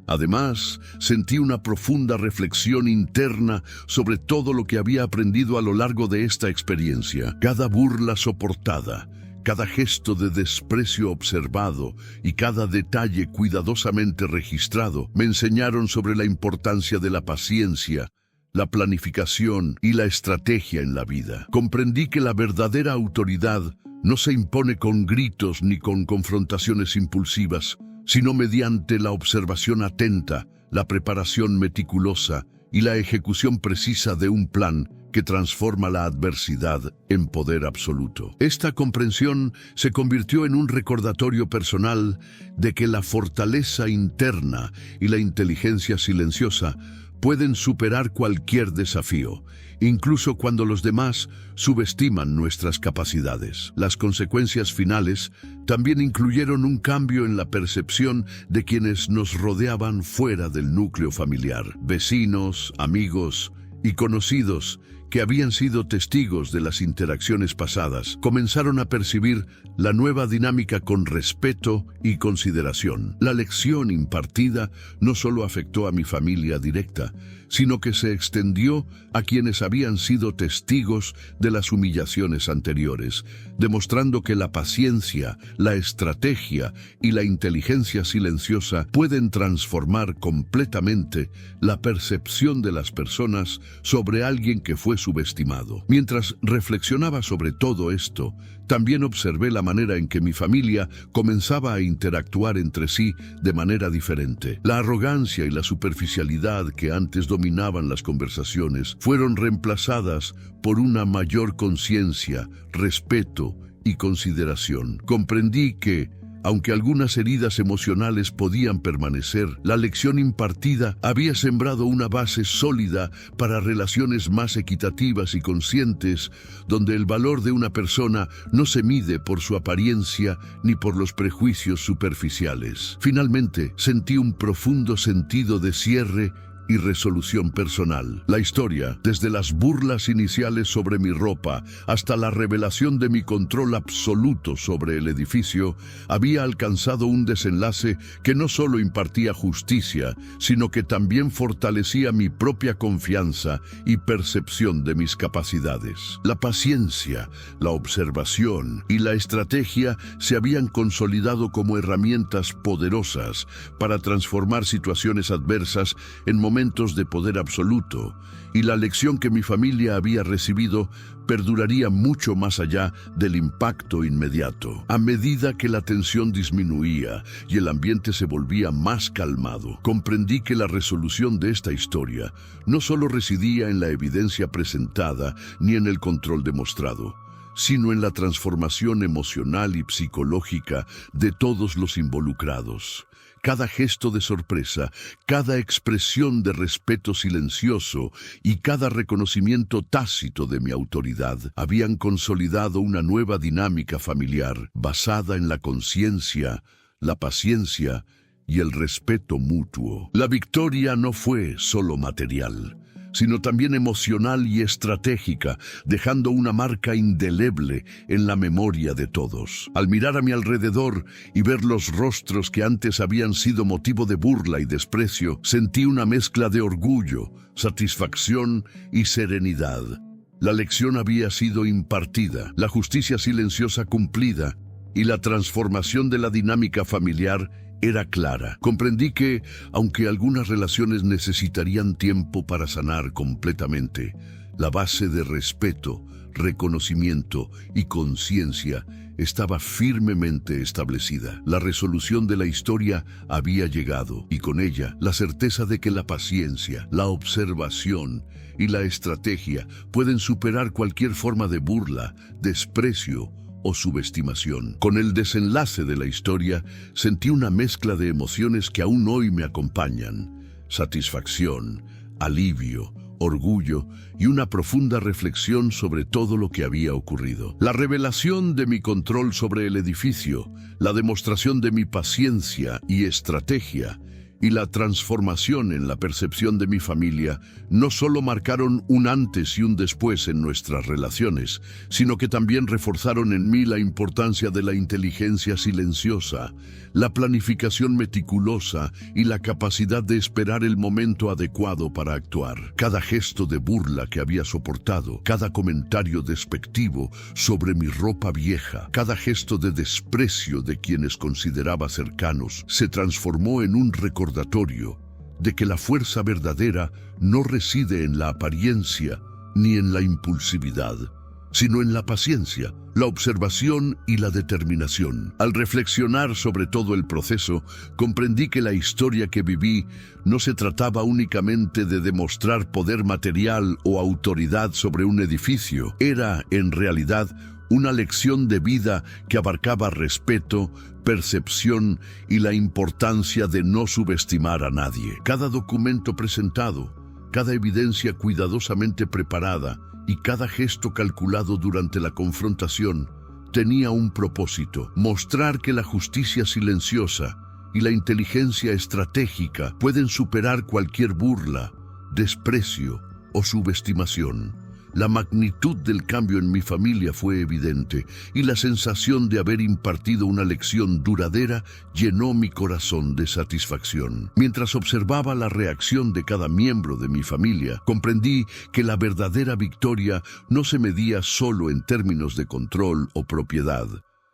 Además, sentí una profunda reflexión interna sobre todo lo que había aprendido a lo largo de esta experiencia. Cada burla soportada, cada gesto de desprecio observado y cada detalle cuidadosamente registrado me enseñaron sobre la importancia de la paciencia, la planificación y la estrategia en la vida. Comprendí que la verdadera autoridad no se impone con gritos ni con confrontaciones impulsivas, sino mediante la observación atenta, la preparación meticulosa y la ejecución precisa de un plan que transforma la adversidad en poder absoluto. Esta comprensión se convirtió en un recordatorio personal de que la fortaleza interna y la inteligencia silenciosa pueden superar cualquier desafío, incluso cuando los demás subestiman nuestras capacidades. Las consecuencias finales también incluyeron un cambio en la percepción de quienes nos rodeaban fuera del núcleo familiar. Vecinos, amigos y conocidos que habían sido testigos de las interacciones pasadas comenzaron a percibir la nueva dinámica con respeto y consideración. La lección impartida no solo afectó a mi familia directa, sino que se extendió a quienes habían sido testigos de las humillaciones anteriores, demostrando que la paciencia, la estrategia y la inteligencia silenciosa pueden transformar completamente la percepción de las personas sobre alguien que fue subestimado. Mientras reflexionaba sobre todo esto, también observé la manera en que mi familia comenzaba a interactuar entre sí de manera diferente. La arrogancia y la superficialidad que antes dominaban las conversaciones fueron reemplazadas por una mayor conciencia, respeto y consideración. Comprendí que, aunque algunas heridas emocionales podían permanecer, la lección impartida había sembrado una base sólida para relaciones más equitativas y conscientes, donde el valor de una persona no se mide por su apariencia ni por los prejuicios superficiales. Finalmente, sentí un profundo sentido de cierre y resolución personal. La historia, desde las burlas iniciales sobre mi ropa hasta la revelación de mi control absoluto sobre el edificio, había alcanzado un desenlace que no solo impartía justicia, sino que también fortalecía mi propia confianza y percepción de mis capacidades. La paciencia, la observación y la estrategia se habían consolidado como herramientas poderosas para transformar situaciones adversas en momentos de poder absoluto, y la lección que mi familia había recibido perduraría mucho más allá del impacto inmediato. A medida que la tensión disminuía y el ambiente se volvía más calmado, comprendí que la resolución de esta historia no solo residía en la evidencia presentada ni en el control demostrado, sino en la transformación emocional y psicológica de todos los involucrados. Cada gesto de sorpresa, cada expresión de respeto silencioso y cada reconocimiento tácito de mi autoridad habían consolidado una nueva dinámica familiar basada en la conciencia, la paciencia y el respeto mutuo. La victoria no fue solo material, sino también emocional y estratégica, dejando una marca indeleble en la memoria de todos. Al mirar a mi alrededor y ver los rostros que antes habían sido motivo de burla y desprecio, sentí una mezcla de orgullo, satisfacción y serenidad. La lección había sido impartida, la justicia silenciosa cumplida y la transformación de la dinámica familiar era clara. Comprendí que, aunque algunas relaciones necesitarían tiempo para sanar completamente, la base de respeto, reconocimiento y conciencia estaba firmemente establecida. La resolución de la historia había llegado, y con ella la certeza de que la paciencia, la observación y la estrategia pueden superar cualquier forma de burla, desprecio o subestimación. Con el desenlace de la historia, sentí una mezcla de emociones que aún hoy me acompañan: satisfacción, alivio, orgullo y una profunda reflexión sobre todo lo que había ocurrido. La revelación de mi control sobre el edificio, la demostración de mi paciencia y estrategia, y la transformación en la percepción de mi familia no solo marcaron un antes y un después en nuestras relaciones, sino que también reforzaron en mí la importancia de la inteligencia silenciosa, la planificación meticulosa y la capacidad de esperar el momento adecuado para actuar. Cada gesto de burla que había soportado, cada comentario despectivo sobre mi ropa vieja, cada gesto de desprecio de quienes consideraba cercanos, se transformó en un recordatorio de que la fuerza verdadera no reside en la apariencia ni en la impulsividad, sino en la paciencia, la observación y la determinación. Al reflexionar sobre todo el proceso, comprendí que la historia que viví no se trataba únicamente de demostrar poder material o autoridad sobre un edificio. Era, en realidad, una lección de vida que abarcaba respeto, percepción y la importancia de no subestimar a nadie. Cada documento presentado, cada evidencia cuidadosamente preparada y cada gesto calculado durante la confrontación tenía un propósito: mostrar que la justicia silenciosa y la inteligencia estratégica pueden superar cualquier burla, desprecio o subestimación. La magnitud del cambio en mi familia fue evidente y la sensación de haber impartido una lección duradera llenó mi corazón de satisfacción. Mientras observaba la reacción de cada miembro de mi familia, comprendí que la verdadera victoria no se medía solo en términos de control o propiedad,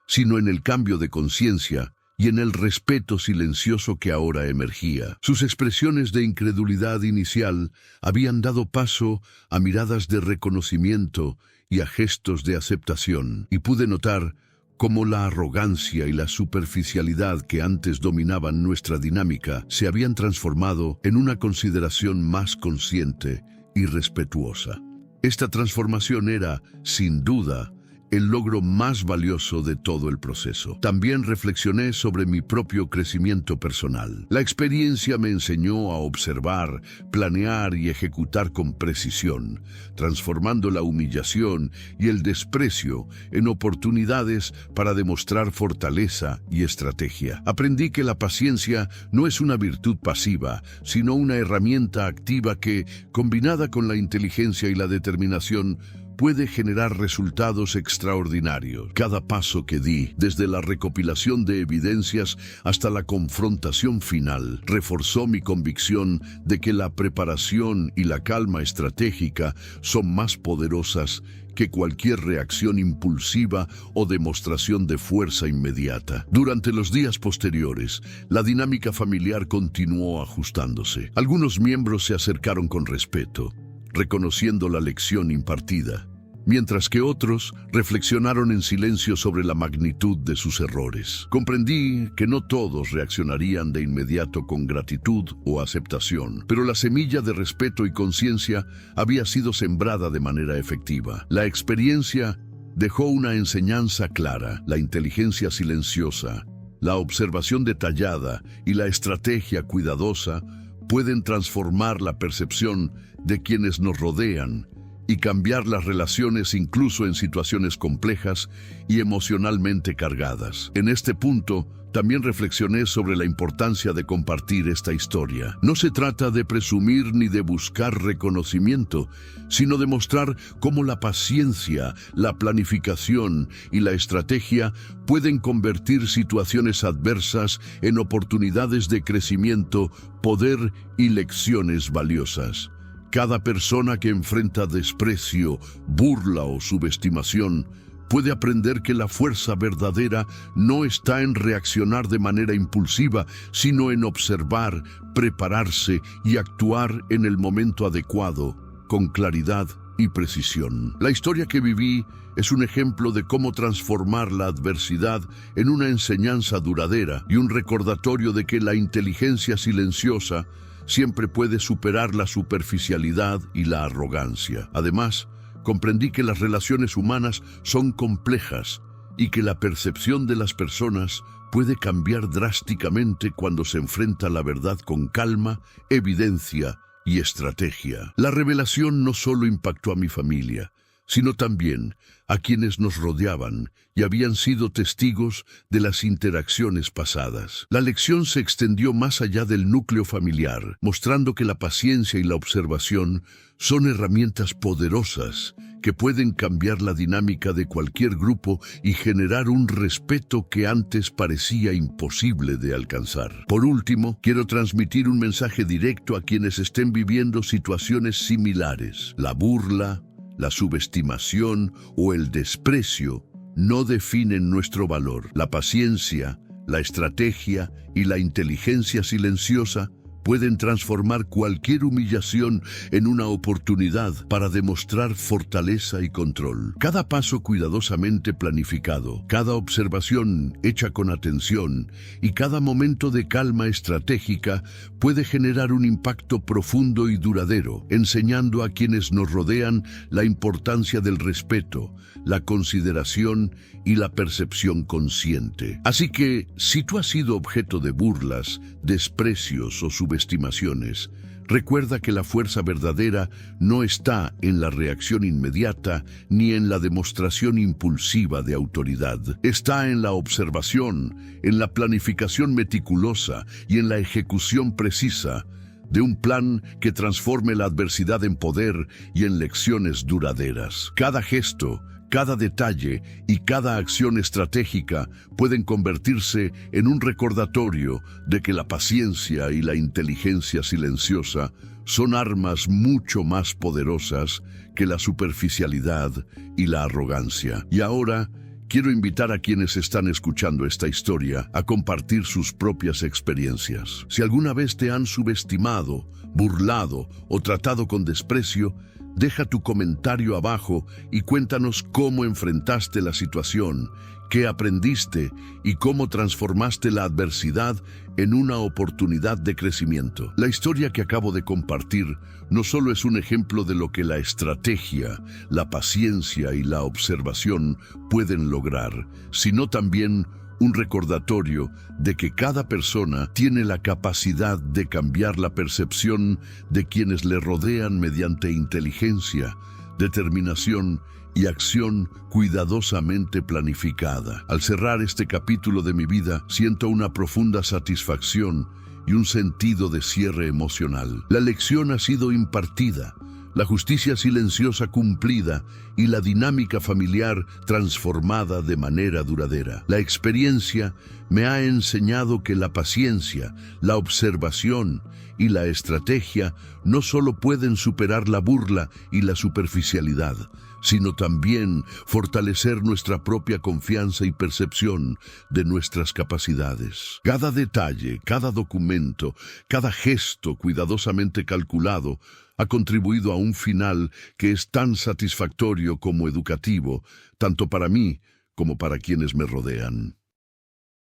sino en el cambio de conciencia y en el respeto silencioso que ahora emergía. Sus expresiones de incredulidad inicial habían dado paso a miradas de reconocimiento y a gestos de aceptación, y pude notar cómo la arrogancia y la superficialidad que antes dominaban nuestra dinámica se habían transformado en una consideración más consciente y respetuosa. Esta transformación era, sin duda, el logro más valioso de todo el proceso. También reflexioné sobre mi propio crecimiento personal. La experiencia me enseñó a observar, planear y ejecutar con precisión, transformando la humillación y el desprecio en oportunidades para demostrar fortaleza y estrategia. Aprendí que la paciencia no es una virtud pasiva, sino una herramienta activa que, combinada con la inteligencia y la determinación, puede generar resultados extraordinarios. Cada paso que di, desde la recopilación de evidencias hasta la confrontación final, reforzó mi convicción de que la preparación y la calma estratégica son más poderosas que cualquier reacción impulsiva o demostración de fuerza inmediata. Durante los días posteriores, la dinámica familiar continuó ajustándose. Algunos miembros se acercaron con respeto, reconociendo la lección impartida, mientras que otros reflexionaron en silencio sobre la magnitud de sus errores. Comprendí que no todos reaccionarían de inmediato con gratitud o aceptación, pero la semilla de respeto y conciencia había sido sembrada de manera efectiva. La experiencia dejó una enseñanza clara: la inteligencia silenciosa, la observación detallada y la estrategia cuidadosa pueden transformar la percepción de quienes nos rodean y cambiar las relaciones incluso en situaciones complejas y emocionalmente cargadas. En este punto, también reflexioné sobre la importancia de compartir esta historia. No se trata de presumir ni de buscar reconocimiento, sino de mostrar cómo la paciencia, la planificación y la estrategia pueden convertir situaciones adversas en oportunidades de crecimiento, poder y lecciones valiosas. Cada persona que enfrenta desprecio, burla o subestimación puede aprender que la fuerza verdadera no está en reaccionar de manera impulsiva, sino en observar, prepararse y actuar en el momento adecuado, con claridad y precisión. La historia que viví es un ejemplo de cómo transformar la adversidad en una enseñanza duradera y un recordatorio de que la inteligencia silenciosa siempre puede superar la superficialidad y la arrogancia. Además, comprendí que las relaciones humanas son complejas y que la percepción de las personas puede cambiar drásticamente cuando se enfrenta la verdad con calma, evidencia y estrategia. La revelación no solo impactó a mi familia, sino también a quienes nos rodeaban y habían sido testigos de las interacciones pasadas. La lección se extendió más allá del núcleo familiar, mostrando que la paciencia y la observación son herramientas poderosas que pueden cambiar la dinámica de cualquier grupo y generar un respeto que antes parecía imposible de alcanzar. Por último, quiero transmitir un mensaje directo a quienes estén viviendo situaciones similares. La burla, la subestimación o el desprecio no definen nuestro valor. La paciencia, la estrategia y la inteligencia silenciosa pueden transformar cualquier humillación en una oportunidad para demostrar fortaleza y control. Cada paso cuidadosamente planificado, cada observación hecha con atención y cada momento de calma estratégica puede generar un impacto profundo y duradero, enseñando a quienes nos rodean la importancia del respeto, la consideración y la percepción consciente. Así que, si tú has sido objeto de burlas, desprecios o subestimaciones, recuerda que la fuerza verdadera no está en la reacción inmediata ni en la demostración impulsiva de autoridad. Está en la observación, en la planificación meticulosa y en la ejecución precisa de un plan que transforme la adversidad en poder y en lecciones duraderas. Cada gesto, cada detalle y cada acción estratégica pueden convertirse en un recordatorio de que la paciencia y la inteligencia silenciosa son armas mucho más poderosas que la superficialidad y la arrogancia. Y ahora, quiero invitar a quienes están escuchando esta historia a compartir sus propias experiencias. Si alguna vez te han subestimado, burlado o tratado con desprecio, deja tu comentario abajo y cuéntanos cómo enfrentaste la situación, qué aprendiste y cómo transformaste la adversidad en una oportunidad de crecimiento. La historia que acabo de compartir no solo es un ejemplo de lo que la estrategia, la paciencia y la observación pueden lograr, sino también un recordatorio de que cada persona tiene la capacidad de cambiar la percepción de quienes le rodean mediante inteligencia, determinación y acción cuidadosamente planificada. Al cerrar este capítulo de mi vida, siento una profunda satisfacción y un sentido de cierre emocional. La lección ha sido impartida, la justicia silenciosa cumplida y la dinámica familiar transformada de manera duradera. La experiencia me ha enseñado que la paciencia, la observación y la estrategia no solo pueden superar la burla y la superficialidad, sino también fortalecer nuestra propia confianza y percepción de nuestras capacidades. Cada detalle, cada documento, cada gesto cuidadosamente calculado ha contribuido a un final que es tan satisfactorio como educativo, tanto para mí como para quienes me rodean.